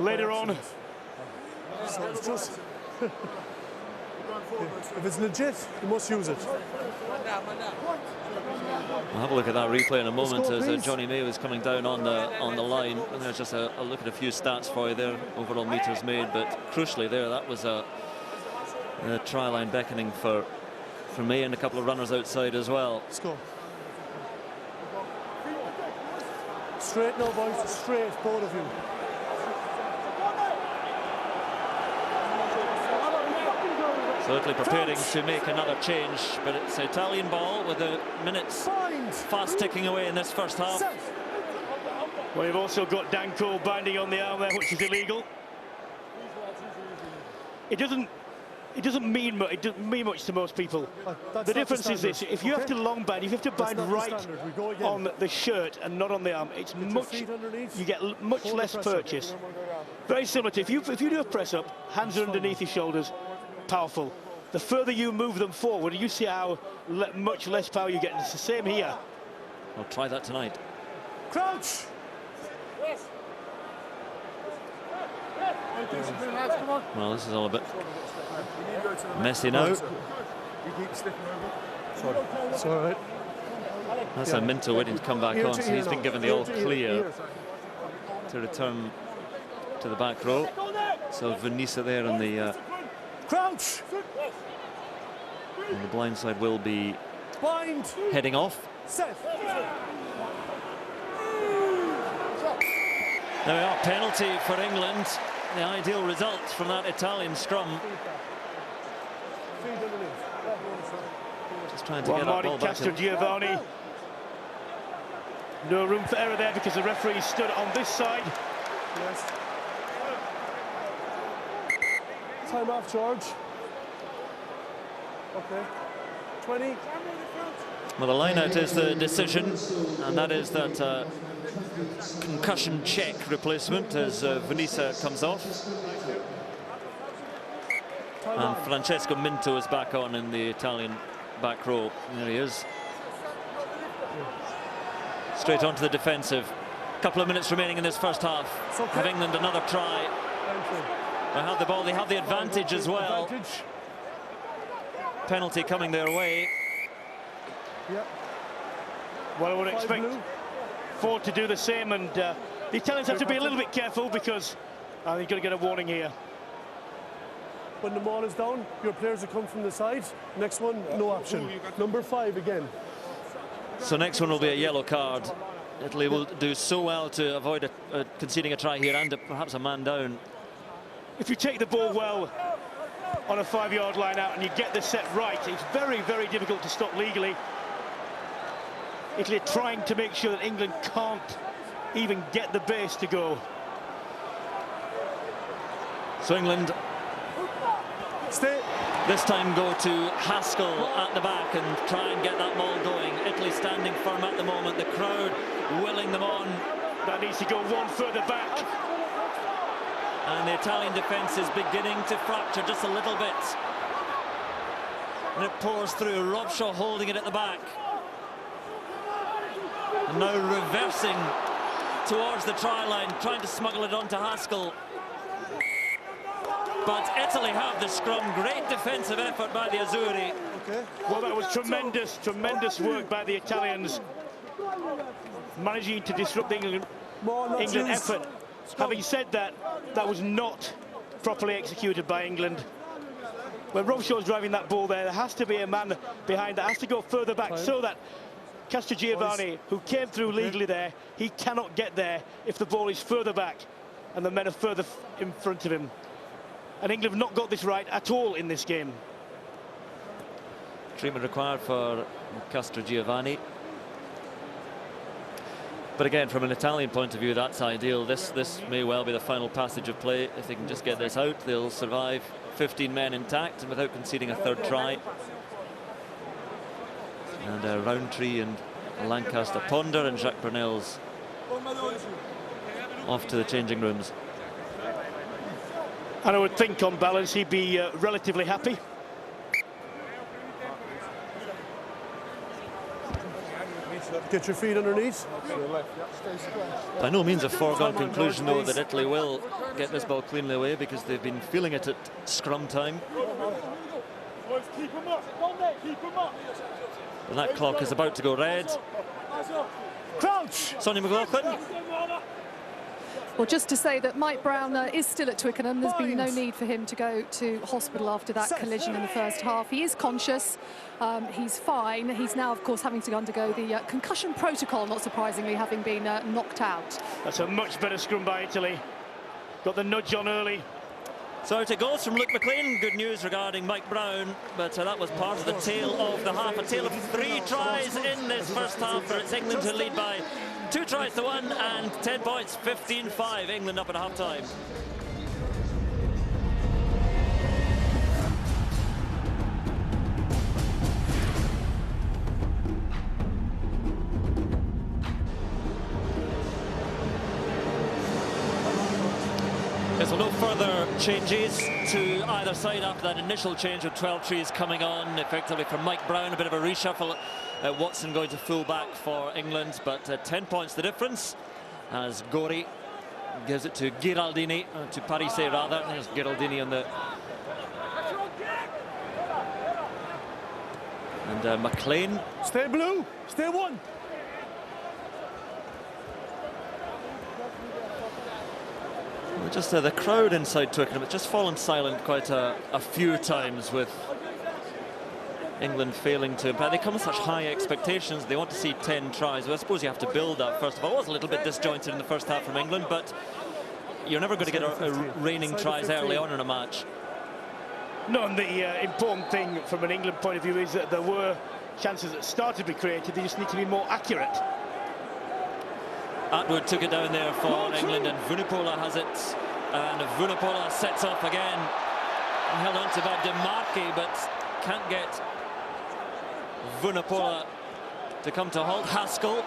later on. So it's just if it's legit, you must use it. We'll have a look at that replay in a moment, as Johnny May was coming down on the line. And there's just a look at a few stats for you there. Overall meters made, but crucially there, that was a try line beckoning for May, and a couple of runners outside as well. Let's go. Straight now, boys. Straight, both of you. So Italy preparing to make another change, but it's Italian ball with the minutes fast ticking away in this first half. Well, you've also got Dan Cole binding on the arm there, which is illegal. It doesn't mean much to most people. The difference is this: if you have to long bind, if you have to bind right on the shirt and not on the arm, it's much. You get much less purchase. Very similar to if you do a press up, hands are underneath your shoulders. Powerful. The further you move them forward, you see how much less power you get. It's the same here. I'll try that tonight. Crouch. Well, this is all a bit messy now. It's all right. That's Minto waiting to come back on, so he's been given the all clear to return to the back row. So Vanessa there on the Crouch. on the blind side will be heading off. Set. There we are, penalty for England. The ideal result from that Italian scrum. Just trying to get that ball back in. Giovanni. No room for error there, because the referee stood on this side. Yes. Time off, George. Okay. 20. Well, the line-out is the decision, and that is that concussion check replacement as Vanessa comes off. And Francesco Minto is back on in the Italian back row. There he is. Straight onto the defensive. Couple of minutes remaining in this first half. Have England another try. They have the ball, they have the advantage as well. Penalty coming their way. Well, I would expect Ford to do the same, and the Italians have to be a little bit careful because they're going to get a warning here. When the ball is down, your players will come from the side. Next one, no option. Number 5 again. So next one will be a yellow card. Italy will do so well to avoid conceding a try here and perhaps a man down. If you take the ball well on a 5-yard line out and you get the set right, it's very, very difficult to stop legally. Italy are trying to make sure that England can't even get the base to go. So England this time go to Haskell at the back and try and get that ball going. Italy standing firm at the moment, the crowd willing them on. That needs to go one further back. And the Italian defence is beginning to fracture just a little bit. And it pours through, Robshaw holding it at the back. And now reversing towards the try line, trying to smuggle it onto Haskell. But Italy have the scrum. Great defensive effort by the Azzurri. Well, that was tremendous work by the Italians, managing to disrupt the England effort. Having said that, that was not properly executed by England. When Robshaw's driving that ball there has to be a man behind that has to go further back so that Castrogiovanni, who came through legally there, he cannot get there if the ball is further back and the men are further in front of him. And England have not got this right at all in this game. Treatment required for Castrogiovanni. But again, from an Italian point of view, that's ideal. This may well be the final passage of play. If they can just get this out, they'll survive 15 men intact and without conceding a third try. And Roundtree and Lancaster ponder, and Jacques Brunel's off to the changing rooms. And I would think, on balance, he'd be relatively happy. Get your feet underneath. By no means a foregone conclusion, though, that Italy will get this ball cleanly away, because they've been feeling it at scrum time. And that clock is about to go red. Crouch! Sonny McLaughlin. Well, just to say that Mike Brown is still at Twickenham. There's been no need for him to go to hospital after that collision in the first half. He is conscious. He's fine. He's now, of course, having to undergo the concussion protocol, not surprisingly, having been knocked out. That's a much better scrum by Italy. Got the nudge on early. So out it goes from Luke McLean. Good news regarding Mike Brown, but that was part of the tale of the half. A tale of 3 tries in this first half for its England to lead by 2 tries to 1 and 10 points, 15-5. England up at half-time. So no further changes to either side after that initial change with 12 trees coming on effectively for Mike Brown. A bit of a reshuffle. Watson going to full back for England, but 10 points the difference as Gori gives it to Giraldini, to Parise rather. There's Giraldini on the... And McLean. Stay blue, stay one. Just the crowd inside Twickenham, it's just fallen silent quite a few times with England failing to... But they come with such high expectations. They want to see 10 tries. Well, I suppose you have to build that first of all. It was a little bit disjointed in the first half from England, but you're never going to get a raining tries early on in a match. No, and the important thing from an England point of view is that there were chances that started to be created. They just need to be more accurate. Atwood took it down there for England, and Vunipola has it, and Vunipola sets off again. Held on to by DeMarchi, but can't get Vunipola to come to a halt. Haskell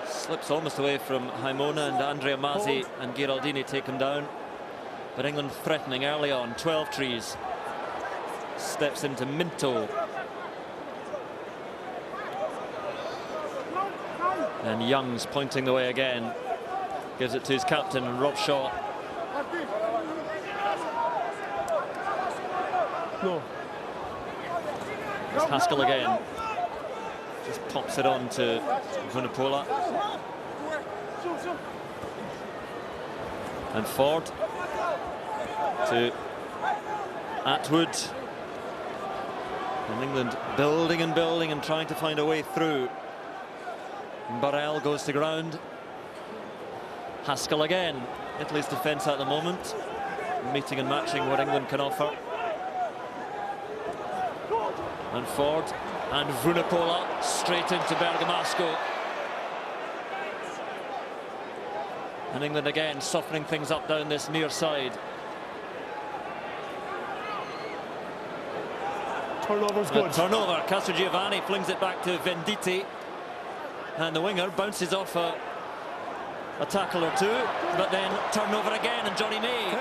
slips almost away from Haimona, and Andrea Mazzi and Giraldini take him down. But England threatening early on. 12 trees. Steps into Minto. And Young's pointing the way again. Gives it to his captain, and Rob Shaw. No. It's Haskell again. Just pops it on to Vunipola. And Ford to Atwood. And England building and building and trying to find a way through. Burrell goes to ground. Haskell again. Italy's defence at the moment, meeting and matching what England can offer. And Ford and Vunipola straight into Bergamasco. And England again softening things up down this near side. Turnover's good. Turnover. Castrogiovanni flings it back to Venditti. And the winger bounces off a tackle or two, but then turnover again, and Johnny May.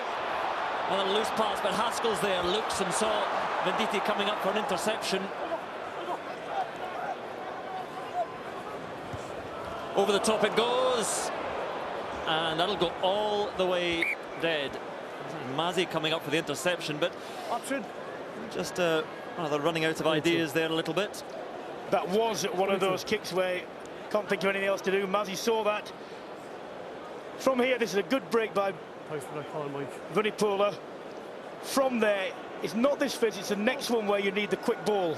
And a loose pass, but Haskell's there, looks and saw Venditti coming up for an interception. Over the top it goes, and that'll go all the way dead. Mazzi coming up for the interception, but option. Just they're running out of ideas there a little bit. That was one of those kicks where can't think of anything else to do. Mazzi saw that. From here, this is a good break by Vunipola. From there, it's not this phase, it's the next one where you need the quick ball.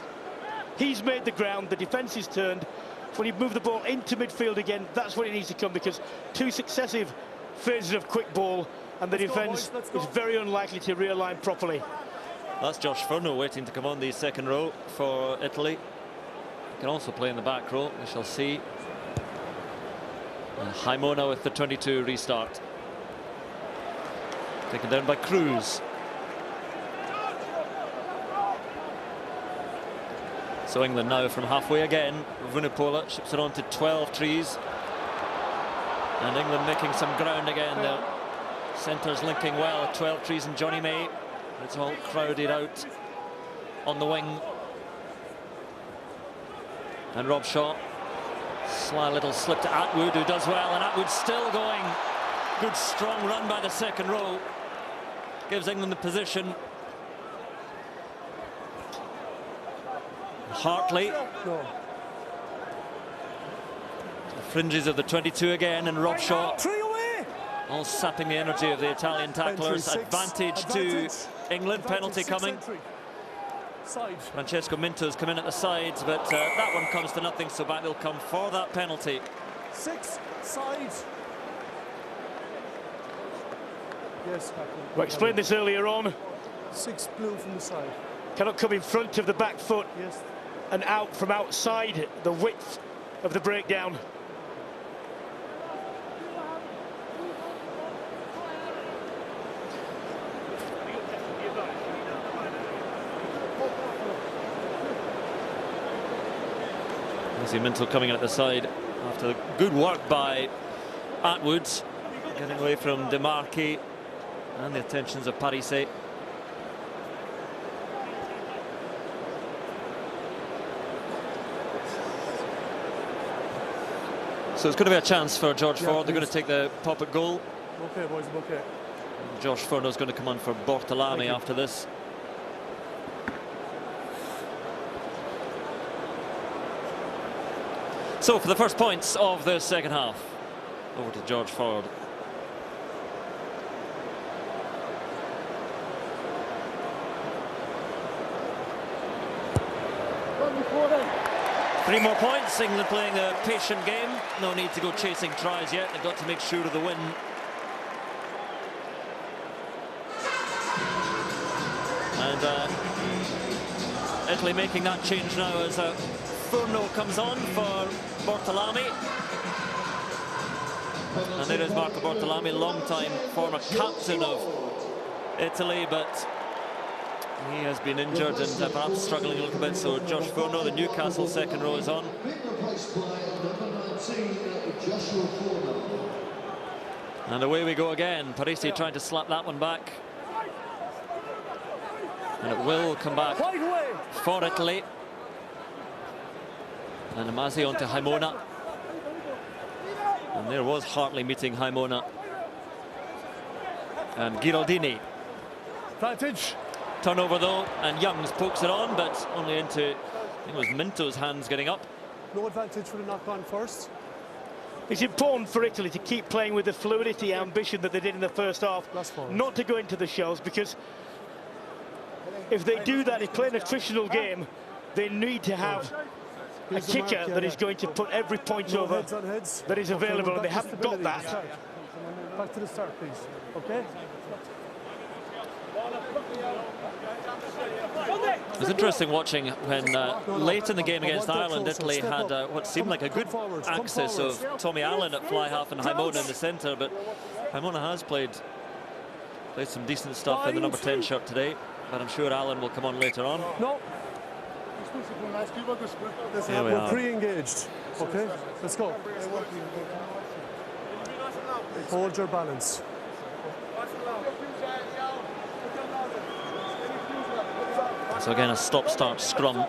He's made the ground, the defence is turned. When you move the ball into midfield again, that's when it needs to come, because two successive phases of quick ball and the defence is very unlikely to realign properly. That's Josh Furno waiting to come on the second row for Italy. He can also play in the back row, we shall see. And Haimona with the 22 restart. Taken down by Cruz. So England now from halfway again. Vunipola ships it on to 12 trees. And England making some ground again. The centres linking well. 12 trees and Johnny May. It's all crowded out on the wing. And Rob Shaw. Sly little slip to Atwood, who does well, and Atwood still going. Good strong run by the second row. Gives England the position. Hartley. The fringes of the 22 again, and Rob Shaw. All sapping the energy of the Italian tacklers. Advantage to England. Penalty coming. Francesco Minto's come in at the sides, but that one comes to nothing, so back they'll come for that penalty. 6 sides. Yes, we explained this earlier on. 6 blue from the side. Cannot come in front of the back foot and out from outside the width of the breakdown. Minto coming in at the side after the good work by Atwood, getting away from DeMarchi and the attentions of Parise. So it's going to be a chance for George Ford. They're going to take the pop at goal. Okay, boys, okay. Josh Furno's going to come on for Bortolami after this. So for the first points of the second half, over to George Ford. Three more points. England playing a patient game. No need to go chasing tries yet. They've got to make sure of the win. And Italy making that change now as Furno comes on for Bortolami. And there is Marco Bortolami, long-time former captain of Italy, but He has been injured and perhaps struggling a little bit, so Josh Furno, the Newcastle second row, is on. And away we go again. Parisi trying to slap that one back. And it will come back for Italy. And Amazi on to Haimona. And there was Hartley meeting Haimona. And Giraldini. Advantage. Turnover though, and Youngs pokes it on, but only into, I think it was Minto's hands getting up. No advantage for the knock-on first. It's important for Italy to keep playing with the fluidity, ambition that they did in the first half, not to go into the shells, because if they do that, if play an attritional game, they need to have a kicker that is going to put every point over that is available, and they haven't got that. Back to the start, please. Okay? It was interesting watching when late in the game against Ireland, Italy had what seemed like a good axis of Tommy Allen at fly half and Haimona in the centre, but Haimona has played some decent stuff in the number 10 shirt today, but I'm sure Allen will come on later on. No. Here we We're are. pre-engaged. Okay, let's go. Hold your balance. So again, a stop-start scrum.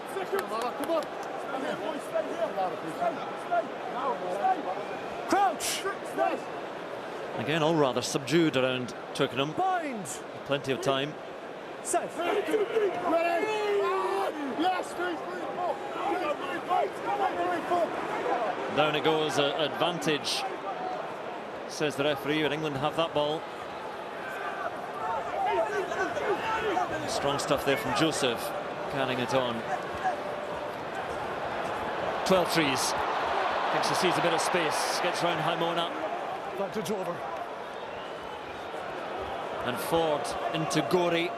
Crouch. Again, all rather subdued around Twickenham. Bind. Plenty of time. Set. Down it goes, advantage, says the referee, but England have that ball. Strong stuff there from Joseph, carrying it on. 12 trees. Thinks he sees a bit of space, gets round Haimona. Advantage over. And Ford into Gorey.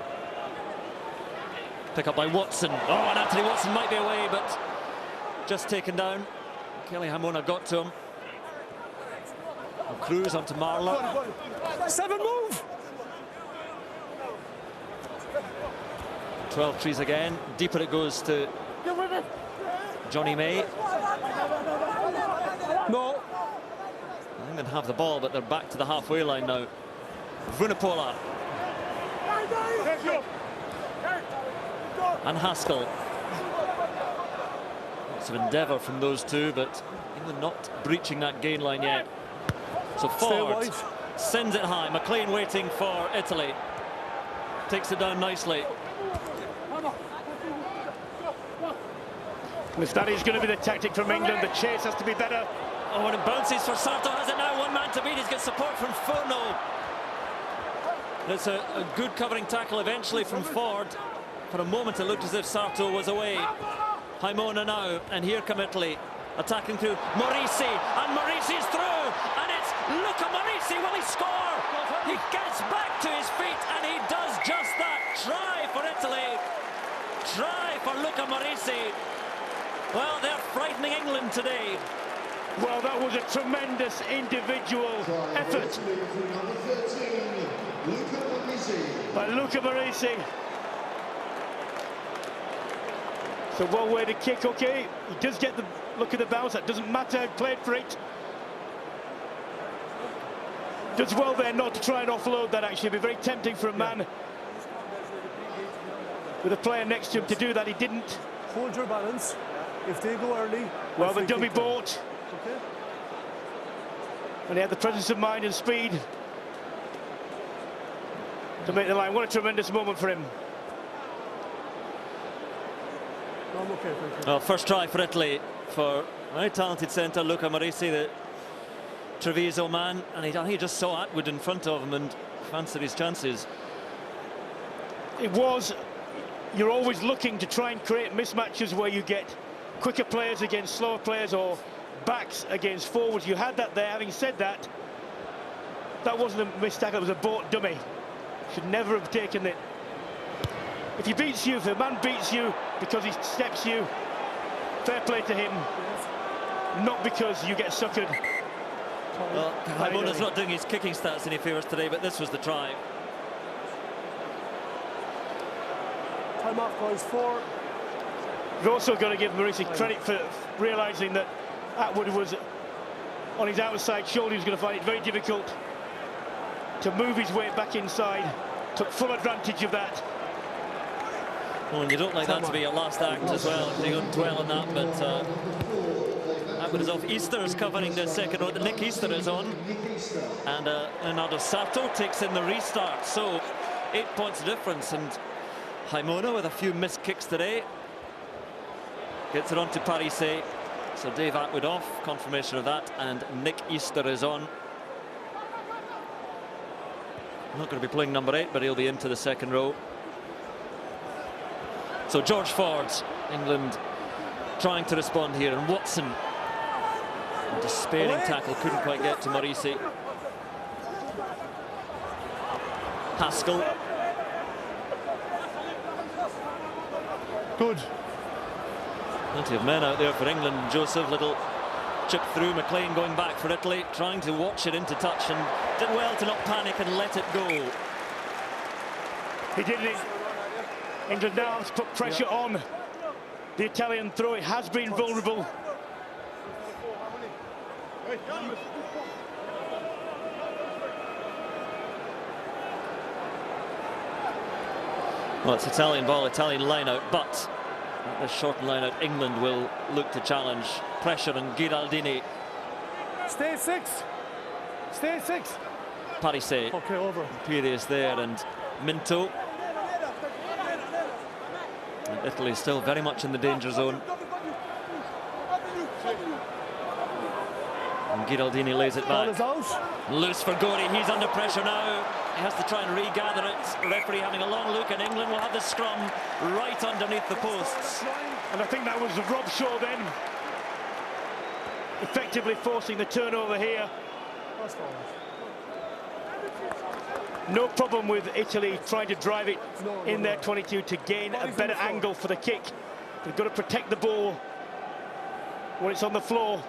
Pick up by Watson. Oh, and Anthony Watson might be away, but just taken down. Kelly Haimona got to him. And Cruz onto Marler. 7 move. 12 trees again. Deeper it goes to Johnny May. No. England have the ball, but they're back to the halfway line now. Vunipola. And Haskell. Lots of endeavour from those two, but England not breaching that gain line yet. So Ford sends it high. McLean waiting for Italy. Takes it down nicely. If that is going to be the tactic from England, the chase has to be better. Oh, and it bounces for Sarto. Has it now? One man to beat. He's got support from Furno. It's a good covering tackle eventually from Ford. For a moment it looked as if Sarto was away. Haimona now, and here come Italy. Attacking through Morisi, and Morisi's through, and it's Luca Morisi. Will he score? He gets back to his feet, and he does just that. Try for Italy. Try for Luca Morisi. Well, they're frightening England today. Well, that was a tremendous individual effort by Luca Morisi. So one way to kick, okay. He does get the look at the bounce. That doesn't matter. He played for it. Does well there not to try and offload that, actually. It'd be very tempting for a man with a player next to him to do that. He didn't. Hold your balance. If they go early... Well, the dummy bought. Okay. And he had the presence of mind and speed to make the line. What a tremendous moment for him. No, I'm okay, thank you. Well, first try for Italy for a very talented centre, Luca Morisi, the Treviso man, and he just saw Atwood in front of him and fancied his chances. It was, you're always looking to try and create mismatches where you get quicker players against slower players or backs against forwards. You had that there. Having said that, that wasn't a missed tackle, it was a bought dummy. Should never have taken it. If he beats you, if a man beats you because he steps you, fair play to him. Not because you get suckered. Well, Haimona's not doing his kicking stats any favours today, but this was the try. Time off, boys. 4. You've also got to give Morisi credit for realising that Atwood was on his outside shoulder. He was going to find it very difficult to move his way back inside. Took full advantage of that. Well, and you don't like that to be your last act as well. You don't dwell on that, but Atwood is off. Easter is covering the second row. Nick Easter is on. And Leonardo Sato takes in the restart. So 8 points difference. And Haimona with a few missed kicks today. Gets it on to Parise. So Dave Atwood off, confirmation of that. And Nick Easter is on. Not going to be playing number 8, but he'll be into the second row. So George Ford, England trying to respond here, and Watson, a despairing tackle, couldn't quite get to Morisi. Haskell. Good. Plenty of men out there for England. Joseph, little chip through. McLean going back for Italy, trying to watch it into touch, and did well to not panic and let it go. He did it. England now has put pressure on the Italian throw. It has been vulnerable. Well, it's Italian ball, Italian line-out, but at this short line-out, England will look to challenge. Pressure on Giraldini. Stay at 6. Stay at 6. Parise. Okay, over. Imperious there, and Minto. And Italy still very much in the danger zone. And Giraldini lays it back. Ball is out. Loose for Gori. He's under pressure now. He has to try and regather it. Referee having a long look, and England will have the scrum right underneath the posts. And I think that was Rob Shaw then, effectively forcing the turnover here. No problem with Italy trying to drive it in their 22 to gain a better angle for the kick. They've got to protect the ball when it's on the floor.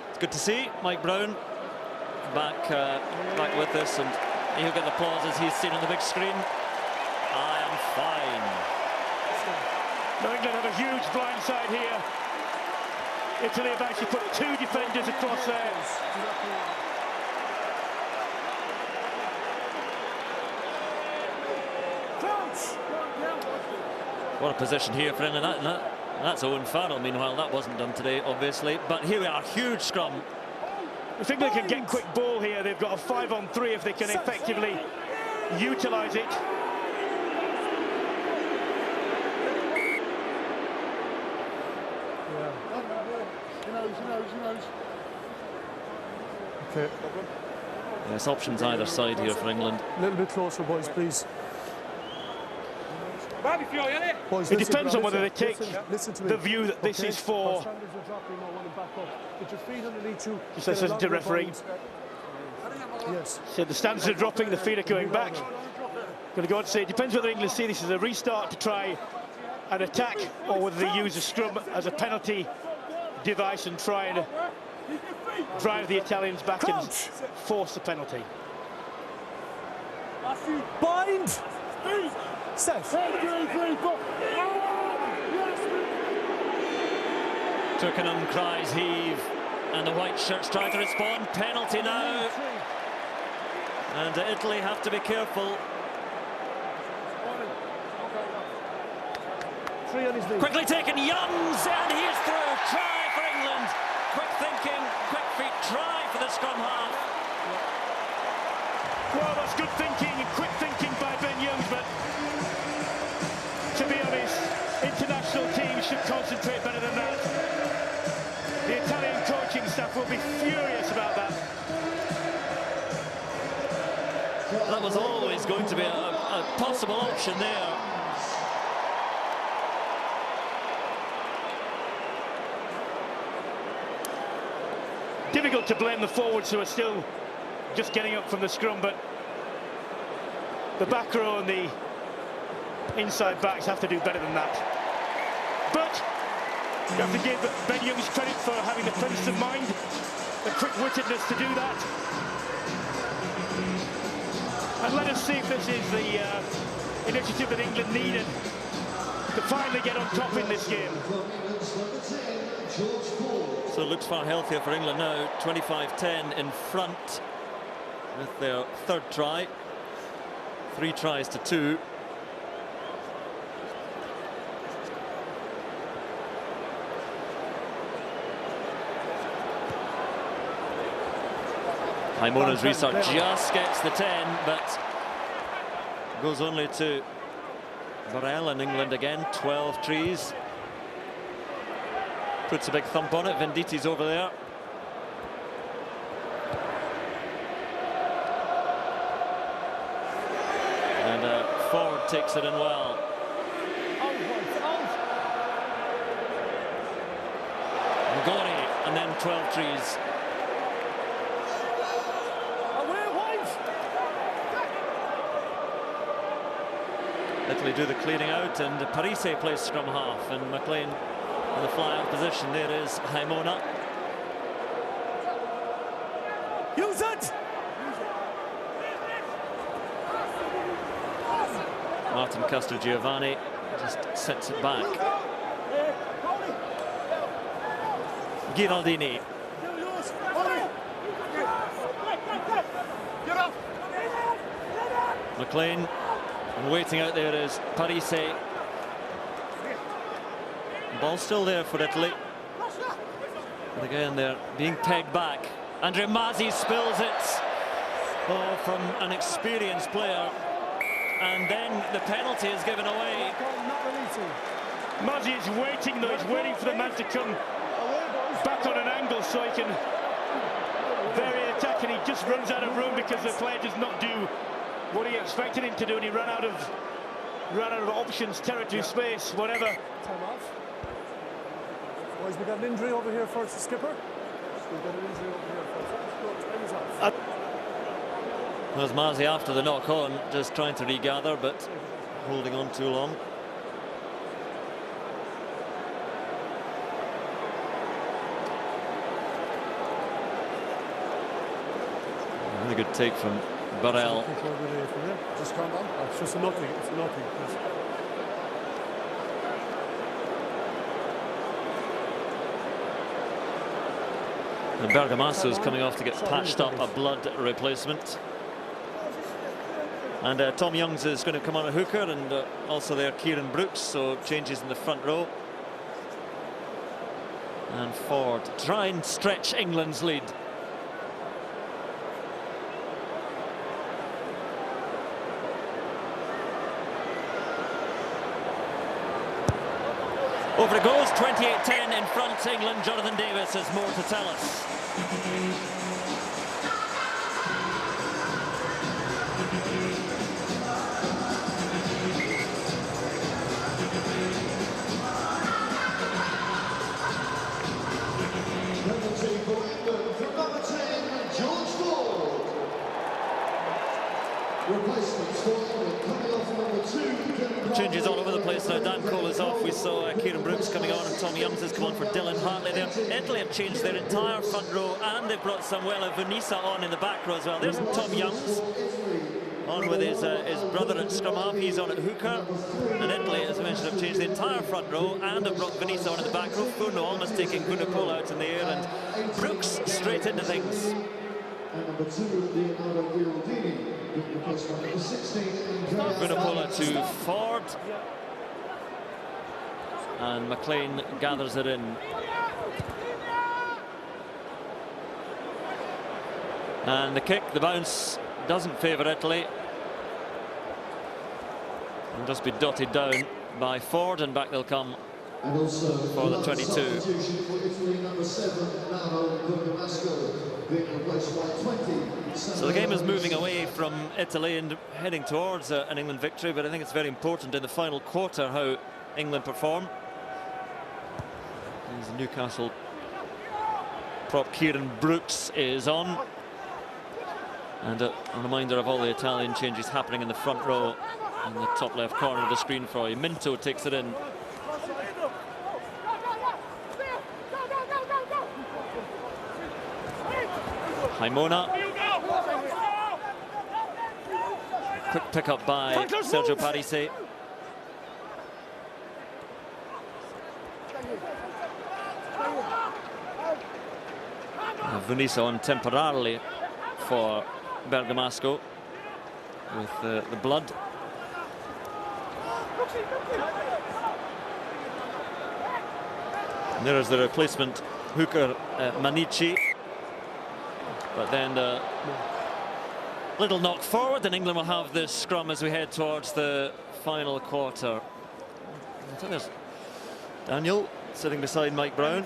It's good to see Mike Brown back with us, and he'll get the applause as he's seen on the big screen. I am fine. Now England have a huge blindside here. Italy have actually put 2 defenders across there. What a position here for England. That's Owen Farrell. Meanwhile, that wasn't done today, obviously. But here we are, huge scrum. I think they can get quick ball here. They've got a 5-on-3 if they can effectively utilise it. Okay. Yes, options either side here for England. A little bit closer, boys, please. Boys, it depends on whether they take the view that this is for. Just listen to referee. Yes. So the standards are dropping, the feet are going back. Going to go on to say it depends whether England see this as a restart to try an attack, or whether they use a scrum as a penalty device and try and drive the Italians back and force the penalty. Bind! Set. Twickenham cries heave, and the white shirts try to respond. Penalty now, and Italy have to be careful. Quickly taken, Youngs, and he is through. Try for England. Quick thinking, quick feet. Try for the scrum half. Well, that's good thinking and quick thinking by Ben Youngs, but to be honest, international teams should concentrate better than that. The Italian coaching staff will be furious about that. That was always going to be a possible option there. Difficult to blame the forwards who are still just getting up from the scrum, but the back row and the inside backs have to do better than that. But you have to give Ben Youngs credit for having the presence of mind, the quick-wittedness to do that. And let us see if this is the initiative that England needed to finally get on top in this game. So it looks far healthier for England now. 25-10 in front with their third try. 3 tries to 2. Haimona's restart just gets the 10, but goes only to Burrell, and England again, 12 trees. Puts a big thump on it. Venditti's over there. And forward takes it in well. Ngori, and then 12 trees. Italy do the clearing out, and Parise plays scrum half, and McLean in the fly-out position. There is Haimona. Use it! Martin Castrogiovanni just sets it back. Giraldini. McLean. And waiting out there is Parise. Ball still there for Italy. But again, they're being pegged back. Andre Mazzi spills it. Oh, from an experienced player. And then the penalty is given away. Mazzi is waiting, though. He's waiting for the man to come back on an angle so he can vary attack, and he just runs out of room because the player does not do what he expected him to do, and he ran out of options, territory, space, whatever. Time off. Boys, we got an injury over here first, the skipper. We've got an injury over here first. No, time is off. Was Mazzi after the knock on, just trying to regather, but holding on too long. Really good take from Burrell. Just calm down. It's just a nothing. It's a nothing. And Bergamasco is coming off to get patched up, a blood replacement. And Tom Youngs is going to come on a hooker, and also there Kieran Brooks, so changes in the front row. And Ford try and stretch England's lead. Over it goes, 28-10 in front, England. Jonathan Davis has more to tell us. Changes all over the place now. Dan Cole is off. We saw Kieran Brooks coming on, and Tom Youngs has come on for Dylan Hartley there. Italy have changed their entire front row, and they've brought Samuele Vunisa on in the back row as well. There's Tom Youngs on with his brother at scrum half. He's on at hooker. And Italy, as I mentioned, have changed the entire front row and have brought Vunisa on in the back row. Furno almost taking Vunipola out in the air, and Brooks straight into things. And number 2, Leonardo Giraldini, with the replacement number 16. Vunipola to Ford. And McLean gathers it in. And the kick, the bounce, doesn't favour Italy. And just be dotted down by Ford, and back they'll come And also for the 22. Substitution for Italy, number 7, Nano Bergamasco, being replaced by 20. So the game is moving away from Italy and heading towards an England victory, but I think it's very important in the final quarter how England perform. As the Newcastle prop Kieran Brooks is on. And a reminder of all the Italian changes happening in the front row in the top left corner of the screen for you. Minto takes it in. Haimona. Quick pick up by Sergio Parise. Vunisa on temporarily for Bergamasco with the blood. And there is the replacement hooker Manici, but then the little knock forward, and England will have this scrum as we head towards the final quarter. So there's Daniel sitting beside Mike Brown,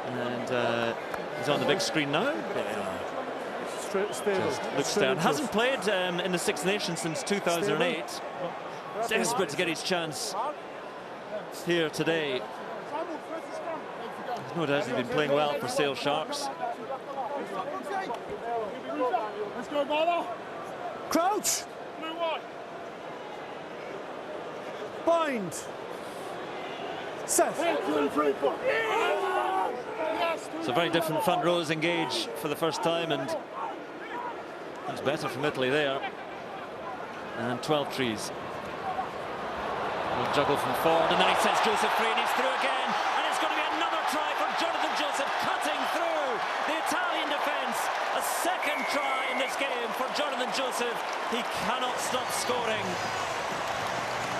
and he's on the big screen now. Just looks down. Hasn't played in the Six Nations since 2008. Desperate to get his chance here today. There's no doubt he's been playing well for Sale Sharks. Let's go, Marla. Crouch. Bind. Set. So very different front rows engage for the first time, and it's better from Italy there. And 12 trees. We'll juggle from forward, and then he sets Joseph free, and he's through again. And it's going to be another try for Jonathan Joseph, cutting through the Italian defence. A second try in this game for Jonathan Joseph. He cannot stop scoring.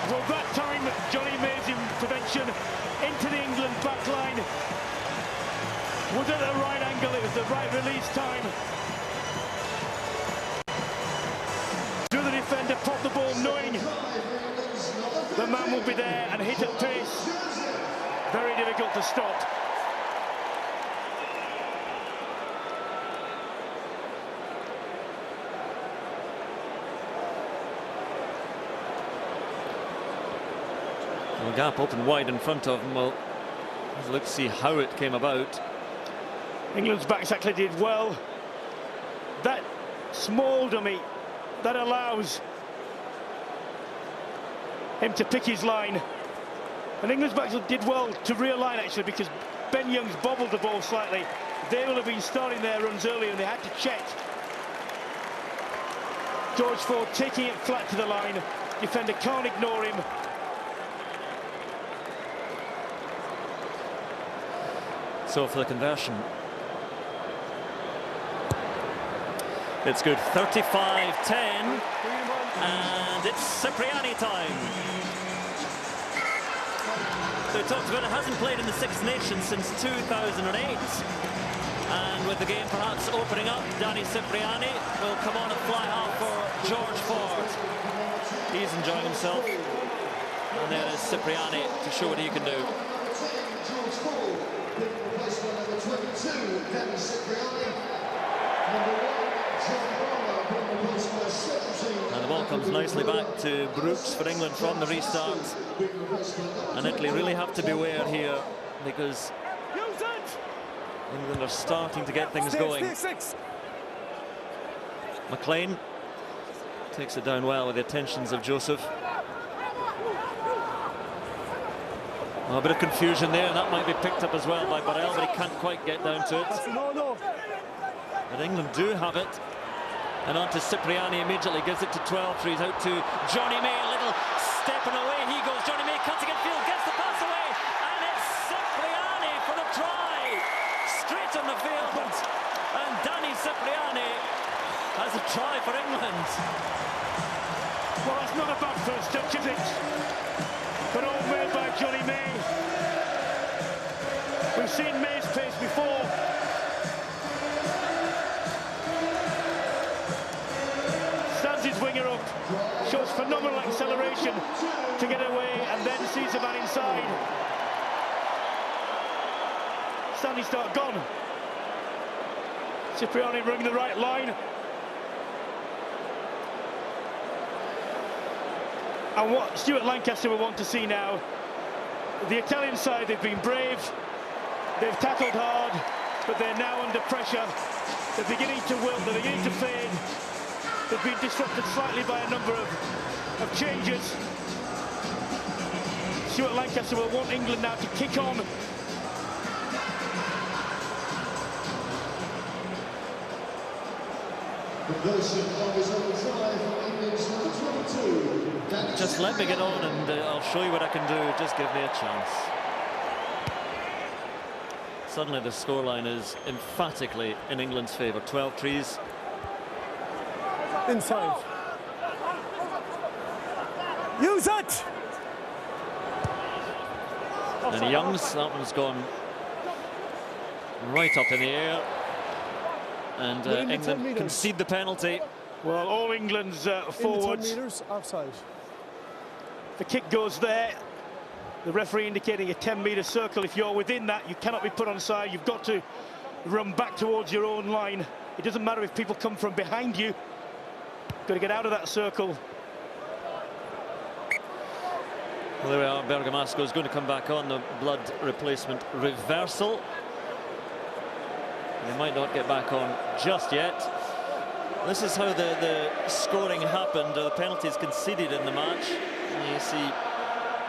Well, that time Johnny May's intervention into the England back line was at the right angle. It was the right release time. Do the defender pop the ball knowing the man will be there and hit at pace. Very difficult to stop. The gap opened wide in front of him. Well, let's see how it came about. England's backs actually did well. That small dummy, that allows him to pick his line. And England's backs did well to realign actually, because Ben Young's bobbled the ball slightly. They will have been starting their runs earlier and they had to check. George Ford taking it flat to the line. Defender can't ignore him. So for the conversion, it's good. 35-10, and it's Cipriani time. So we talked about it, hasn't played in the Six Nations since 2008, and with the game perhaps opening up, Danny Cipriani will come on and fly half for George Ford. He's enjoying himself, and there is Cipriani to show what he can do. Number 22, Danny Cipriani. Number 1, John Barlow, by 17. And the ball comes nicely back to Brooks for England from the restart. And Italy really have to beware here, because England are starting to get things going. McLean takes it down well with the attentions of Joseph. Oh, a bit of confusion there, and that might be picked up as well by Burrell, but he can't quite get down to it. But England do have it. And on to Cipriani immediately, gives it to 12 trees, out to Johnny May, a little step and away he goes. Johnny May cutting it field, gets the pass away, and it's Cipriani for the try. Straight on the field, and Danny Cipriani has a try for England. Well, that's not a bad first touch, is it? But all made by Johnny May. We've seen May's pace before. Stands his winger up, shows phenomenal acceleration to get away, and then sees a man inside. Standing start gone. Cipriani running the right line. And what Stuart Lancaster will want to see now, the Italian side, they've been brave, they've tackled hard, but they're now under pressure. They're beginning to wilt, they're beginning to fade. They've been disrupted slightly by a number of changes. Stuart Lancaster will want England now to kick on. Just let me get on and I'll show you what I can do. Just give me a chance. Suddenly the scoreline is emphatically in England's favour. 12 trees. Inside. Use it! And Youngs, that one's gone right up in the air. And England concede the penalty. Well, all England's forwards. 10 metres offside. The kick goes there. The referee indicating a 10-metre circle. If you're within that, you cannot be put onside. You've got to run back towards your own line. It doesn't matter if people come from behind you. Got to get out of that circle. Well, there we are. Bergamasco is going to come back on the blood replacement reversal. They might not get back on just yet. This is how the scoring happened. The penalties conceded in the match. And you see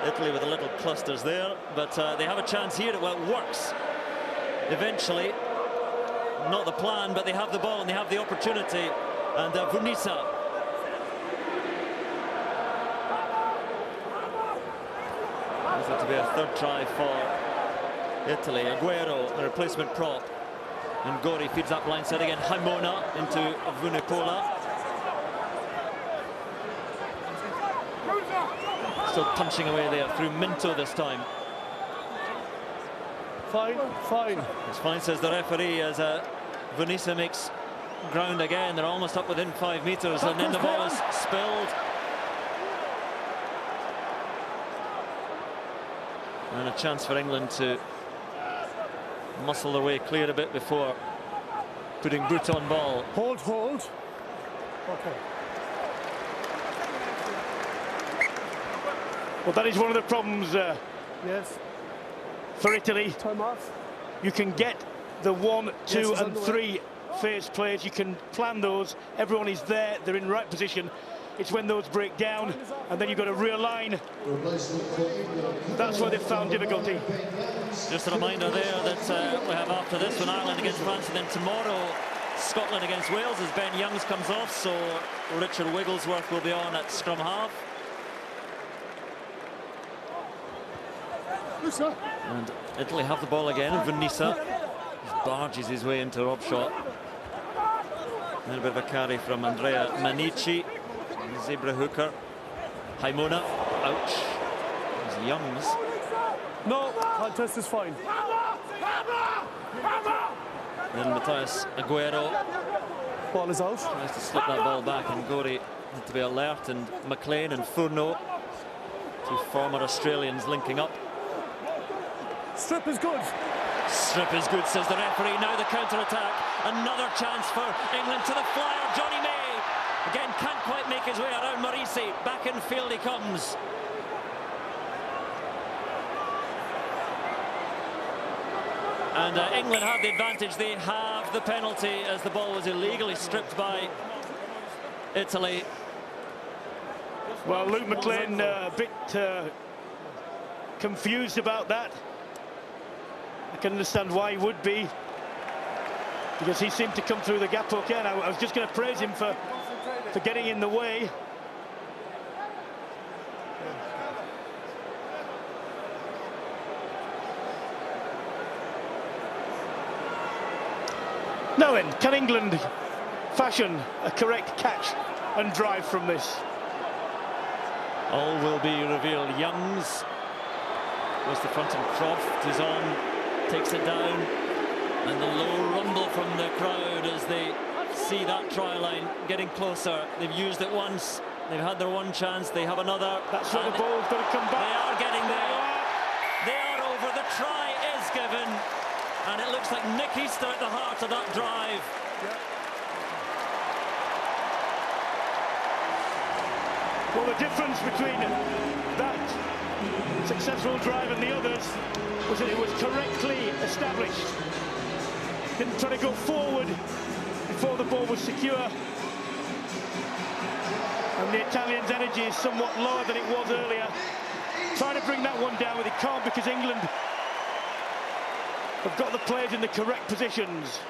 Italy with the little clusters there, but they have a chance here. Well, it works eventually. Not the plan, but they have the ball and they have the opportunity. And Vunisa. This is to be a third try for Italy. Aguero, the replacement prop. And Gori feeds that blindside again. Haimona into Vunipola. Still punching away there through Minto this time. Fine, fine. It's fine, says the referee, as Vunisa makes ground again. They're almost up within 5 metres, and then the ball is spilled. And a chance for England to muscle their way clear a bit before putting Brute on ball. Hold, hold. Okay. Well, that is one of the problems Yes. for Italy. Time off. You can get the 1, 2 Yes, and 3 phase plays. You can plan those. Everyone is there. They're in right position. It's when those break down and then you've got to realign. That's where they've found difficulty. Just a reminder there that we have after this one Ireland against France, and then tomorrow Scotland against Wales as Ben Youngs comes off, so Richard Wigglesworth will be on at scrum half. And Italy have the ball again, and Vunisa barges his way into Rob Shot. And a bit of a carry from Andrea Manici. Zebra hooker. Haimona, ouch. There's Youngs. No, contest is fine. Then Matthias Aguero. Ball is out. Tries to slip that ball back, and Gori need to be alert, and McLean and Furno, two former Australians linking up. Strip is good. Strip is good, says the referee. Now the counter-attack. Another chance for England to the flyer. Johnny May. Again, can't quite make his way around Morisi. Back in field he comes. And England have the advantage. They have the penalty as the ball was illegally stripped by Italy. Well, Luke McLean a bit confused about that. I can understand why he would be, because he seemed to come through the gap okay, and I was just going to praise him for getting in the way. Now then, can England fashion a correct catch and drive from this? All will be revealed. Youngs goes to front, and Croft is on, takes it down, and the low rumble from the crowd as they see that try line getting closer. They've used it once, they've had their one chance, they have another. That's where the ball's got to come back. They are getting there. They are over. The try is given, and it looks like Nick Easter at the heart of that drive. Well, the difference between that successful drive and the others was that it was correctly established. Didn't try to go forward before the ball was secure. And the Italians' energy is somewhat lower than it was earlier. Trying to bring that one down, but they can't, because England have got the players in the correct positions.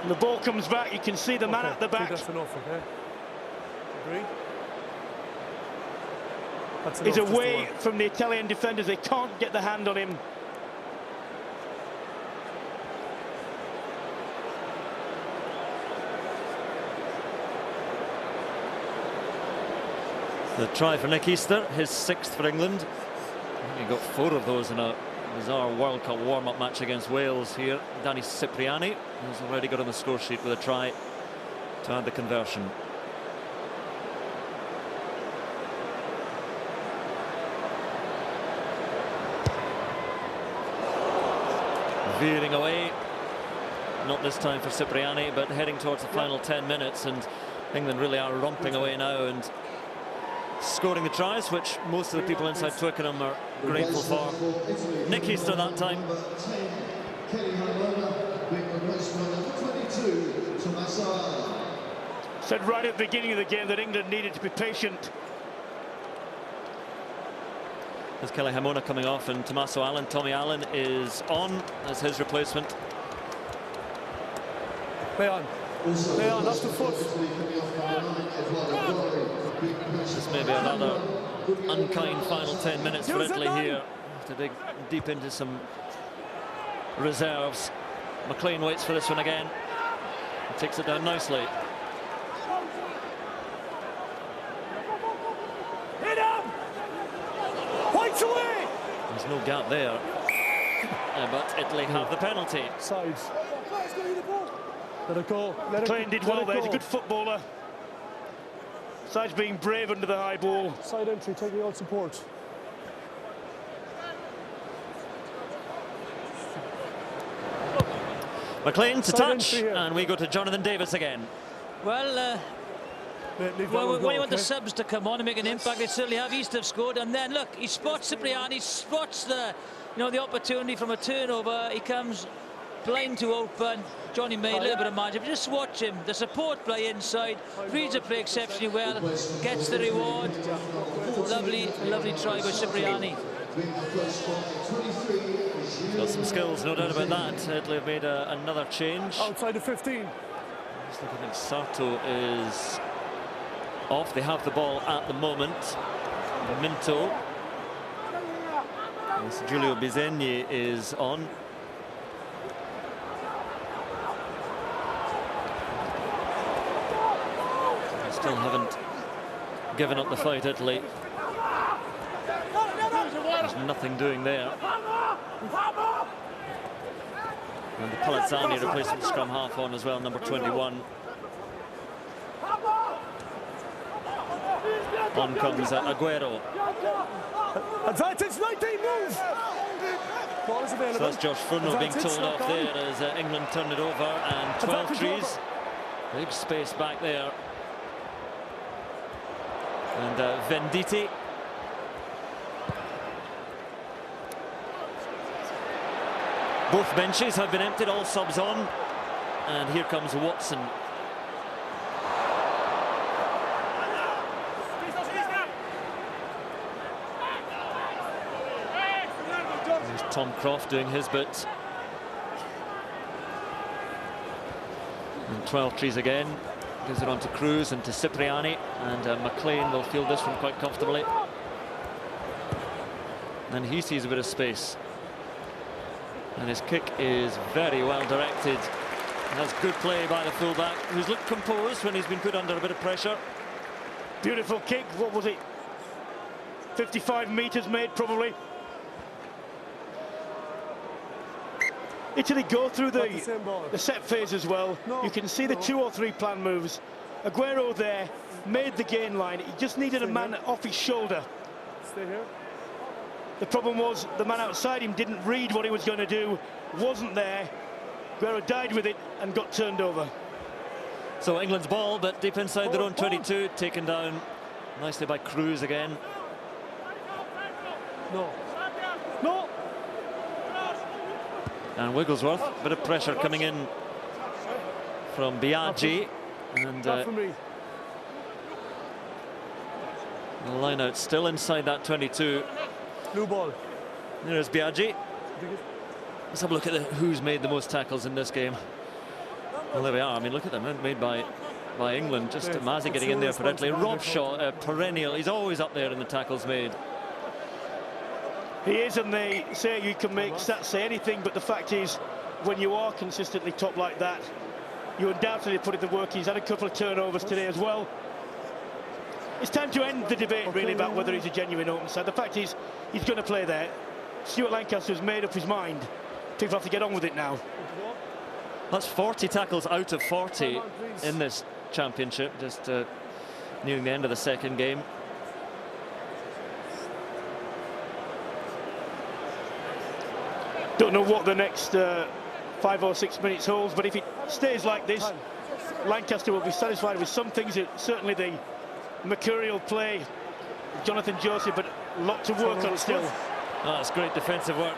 And the ball comes back, you can see the man at the back. That's enough, okay? Agree? He's away from the Italian defenders. They can't get the hand on him The try for Nick Easter, his 6th for England. He got 4 of those in a bizarre World Cup warm-up match against Wales here. Danny Cipriani has already got on the score sheet with a try to add the conversion. Veering away, not this time for Cipriani, but heading towards the final 10 minutes, and England really are romping away now and scoring the tries, which most of the people inside Twickenham are grateful for. Nick Easter that time. Said right at the beginning of the game that England needed to be patient. There's Kelly Hamona coming off, and Tommaso Allen, Tommy Allen, is on as his replacement. Play on. Play on, that's the foot. This may be another unkind final 10 minutes for Italy here. To dig deep into some reserves. McLean waits for this one again. He takes it down nicely. Hit him! Points away! There's no gap there. But Italy have the penalty. Sides. Let it go. McLean did well there. He's a good footballer. Sides being brave under the high ball. Side entry, taking out support. McLean to touch, and we go to Jonathan Davis again. Well, when you want the subs to come on and make an impact, they certainly have. East have scored, and then look, he spots Cipriani, spots the opportunity from a turnover. He comes blind to open. Johnny made a little bit of magic, but just watch him. The support play inside, reads the play exceptionally well, gets the reward. Lovely, lovely try by Cipriani. Got some skills, no doubt about that. Italy have made another change. Outside the 15. Just looking at Sarto is off. They have the ball at the moment. Minto. Yes, Giulio Bisegni is on. They still haven't given up the fight, Italy. There's nothing doing there. And the Palazzani replacement scrum half on as well, number 21. On comes Aguero. Advantage 19, move! So that's Josh Furno being told off there as England turn it over, and 12 trees. Big space back there. And Venditti. Both benches have been emptied, all subs on. And here comes Watson. There's Tom Croft doing his bit. And 12 trees again. Gives it on to Cruz and to Cipriani. And McLean will field this one quite comfortably. And he sees a bit of space. And his kick is very well directed. And that's good play by the fullback, who's looked composed when he's been put under a bit of pressure. Beautiful kick. What was it? 55 metres made, probably. Italy go through the set phase as well. You can see the 2 or 3 planned moves. Aguero there made the gain line. He just needed a man off his shoulder. Stay here. The problem was the man outside him didn't read what he was going to do, wasn't there. Aguero died with it and got turned over. So England's ball, but deep inside their own 22, taken down nicely by Cruz again. No. No. And Wigglesworth, bit of pressure coming in from Biaggi. And Not for me. the line out still inside that 22. Blue ball. There's Biaggi. Let's have a look at who's made the most tackles in this game. Well, there we are. I mean, look at them, made by England. Just Mazzi getting in there for Italy. Rob Shaw, perennial. He's always up there in the tackles made. He is, and they say you can make stats say anything, but the fact is, when you are consistently top like that, you undoubtedly put in the work. He's had a couple of turnovers today as well. it's time to end the debate, really, about whether he's a genuine open side. The fact is, he's going to play there. Stuart Lancaster's made up his mind. People have to get on with it now. That's 40 tackles out of 40 in this championship, just nearing the end of the second game. Don't know what the next 5 or 6 minutes holds, but if it stays like this, Lancaster will be satisfied with some things. Certainly the mercurial play, Jonathan Joseph, but a lot to work on still. Oh, that's great defensive work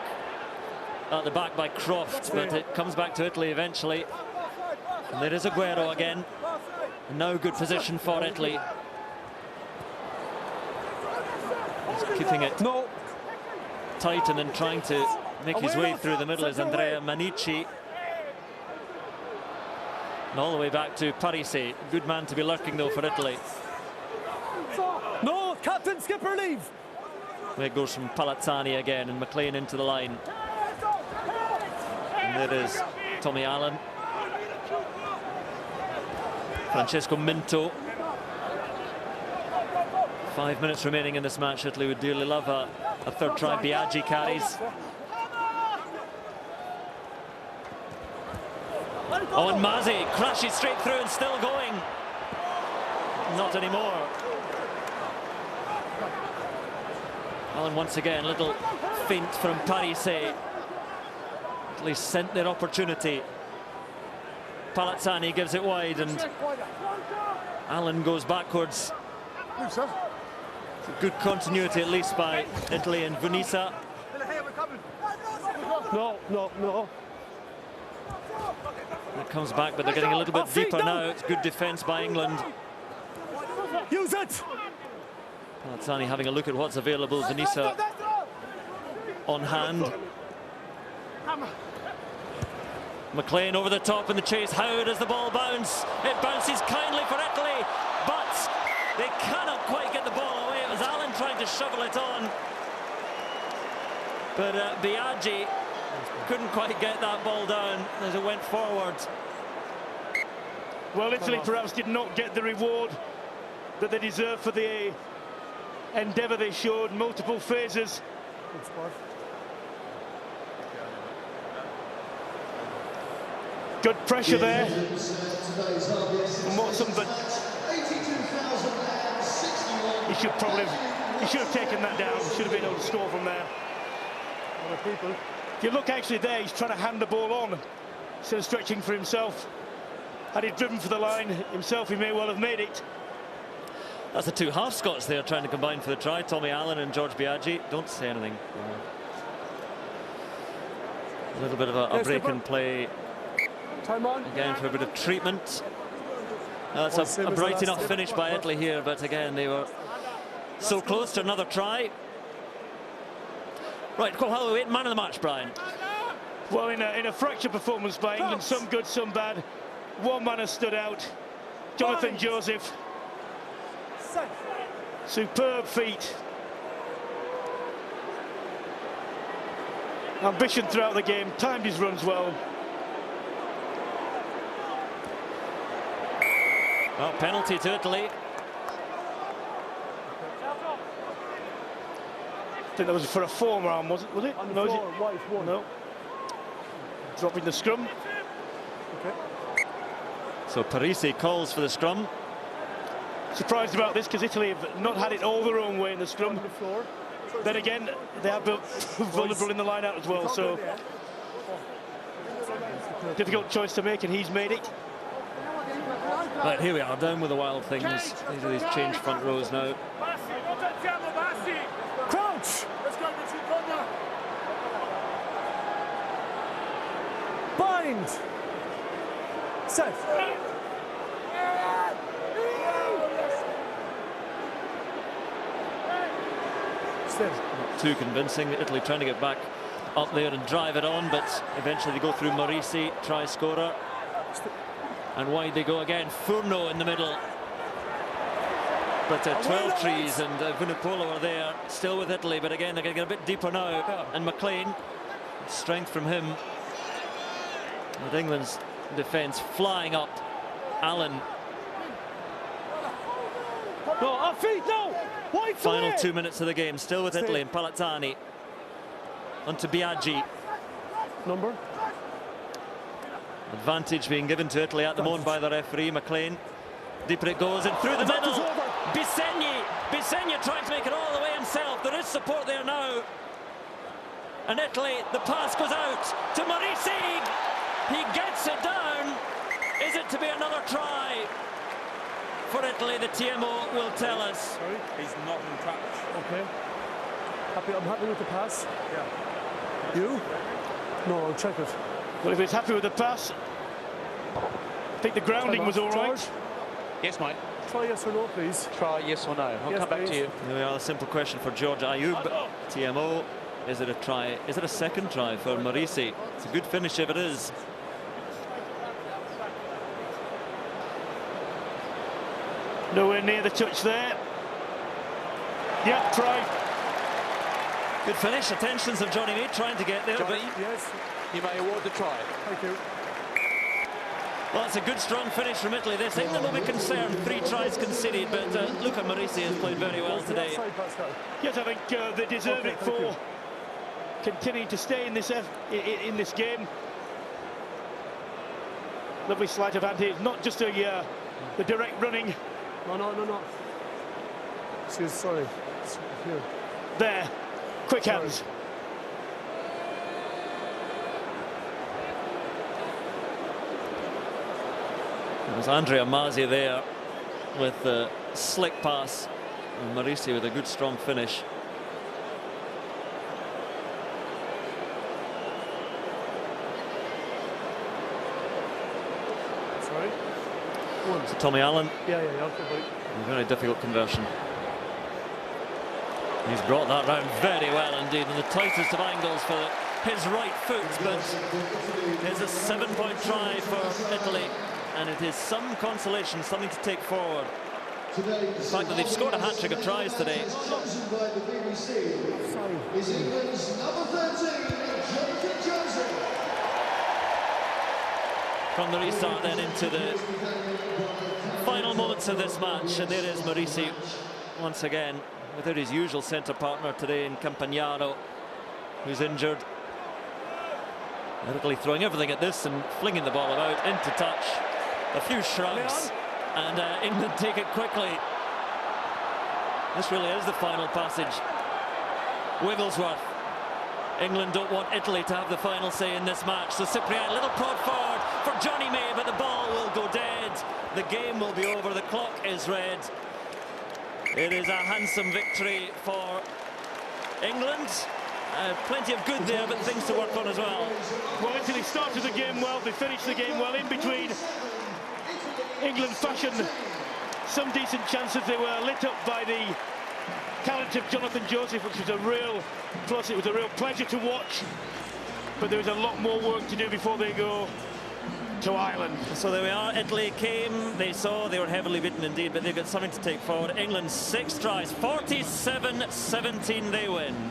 at the back by Croft, but it comes back to Italy eventually. And there is Aguero again. And now good position for Italy. He's keeping it tight and then trying to make his way through the middle is Andrea Manici. And all the way back to Parisi. Good man to be lurking though for Italy. No, captain, skipper, leave. It goes from Palazzani again and McLean into the line. And there is Tommy Allen. Francesco Minto. 5 minutes remaining in this match. Italy would dearly love a third try. Biaggi carries. Oh, and Mazzi crashes straight through and still going. Not anymore. Allen once again, little feint from Parisi. At least sent their opportunity. Palazzani gives it wide and Allen goes backwards. Good continuity at least by Italy and Vunisa. No. It comes back, but they're getting a little bit deeper now. It's good defence by England. Use it. Palazzani having a look at what's available. Vunisa on hand. McLean over the top in the chase. How does the ball bounce? It bounces kindly for Italy, but they cannot quite get the ball away. It was Allen trying to shovel it on, but Biaggi couldn't quite get that ball down as it went forward. Well, Italy perhaps did not get the reward that they deserved for the endeavour they showed. Multiple phases. Good pressure there from Watson, but he should have taken that down. Should have been able to score from there. If you look actually there, he's trying to hand the ball on instead of stretching for himself. Had he driven for the line himself, he may well have made it. That's the two half Scots there trying to combine for the try. Tommy Allen and George Biaggi. Don't say anything. A little bit of a break in play. Again for a bit of treatment. That's a bright enough finish by Italy here, but again they were so close to another try. Right, Cole Holloway, man of the match, Brian. Well, in a fractured performance by England, some good, some bad. One man has stood out, Jonathan Joseph. Superb feat. Ambition throughout the game, timed his runs well. Well, penalty to Italy. I think that was for a forearm, was it? On the No, floor, white one. No. Dropping the scrum. Okay. So Parisi calls for the scrum. Surprised about this because Italy have not had it all their own way in the scrum. On the floor. Then again, they have been vulnerable in the line out as well, so difficult choice to make, and he's made it. Right, here we are, down with the Wild Things. These are these changed front rows now. Crouch! Bind! Set! Not too convincing. Italy trying to get back up there and drive it on, but eventually they go through Morisi, try scorer. And wide they go again. Furno in the middle. But 12 trees and Vunipola are there, still with Italy, but again they're going to get a bit deeper now. And McLean, strength from him. With England's defence flying up. Allen. No, off feet, no! Wide Final play. 2 minutes of the game, still with Italy and Palazzani. On to Biaggi. Number. Advantage being given to Italy at the moment by the referee, McLean. Deeper it goes and through the middle. Bisegni trying to make it all the way himself. There is support there now. And Italy, the pass goes out to Marisi. He gets it down. Is it to be another try for Italy? The TMO will tell us. Sorry? He's not in touch. Okay. I'm happy with the pass. Yeah. You? No, I'll check it. Well, if he's happy with the pass, I think the grounding was all right. Yes, mate. Try yes or no, please. Try yes or no. I'll come back to you. Here we are, a simple question for George Ayoub. TMO, is it a try? Is it a second try for Marisi? It's a good finish if it is. Nowhere near the touch there. Yeah, try. Good finish. Attentions of Johnny Mead trying to get there. Johnny, Yes. you may award the try. Thank you. Well, it's a good, strong finish from Italy. This England will be concerned. 3 tries conceded, but Luca Marisi has played very well today. Yes, I think they deserve it for continuing to stay in this game. Lovely slight advantage, not just the direct running. No. Excuse, sorry. Here. There, quick hands. It was Andrea Masi there with the slick pass, and Marisi with a good, strong finish. Sorry? So Tommy Allen. Yeah, okay, buddy. A very difficult conversion. He's brought that round very well indeed, in the tightest of angles for his right foot, but it's a 7-point try for Italy, and it is some consolation, something to take forward. The fact that they've scored a hat-trick of tries today. Is England's number 13, Jonathan Johnson. From the restart then into the final moments of this match, and there is Marisi once again without his usual centre partner today in Campagnaro, who's injured. Italy throwing everything at this and flinging the ball about into touch. A few shrugs, and England take it quickly. This really is the final passage. Wigglesworth. England don't want Italy to have the final say in this match. So Cyprien, little prod forward for Johnny May, but the ball will go dead. The game will be over. The clock is red. It is a handsome victory for England. Plenty of good there, but things to work on as well. Well, Italy started the game well, they finished the game well. In between, England fashioned some decent chances. They were lit up by the talent of Jonathan Joseph, which was a real plus. It was a real pleasure to watch, but there was a lot more work to do before they go to Ireland. So there we are. Italy came, they saw they were heavily beaten indeed, but they've got something to take forward. England 6 tries, 47-17 they win.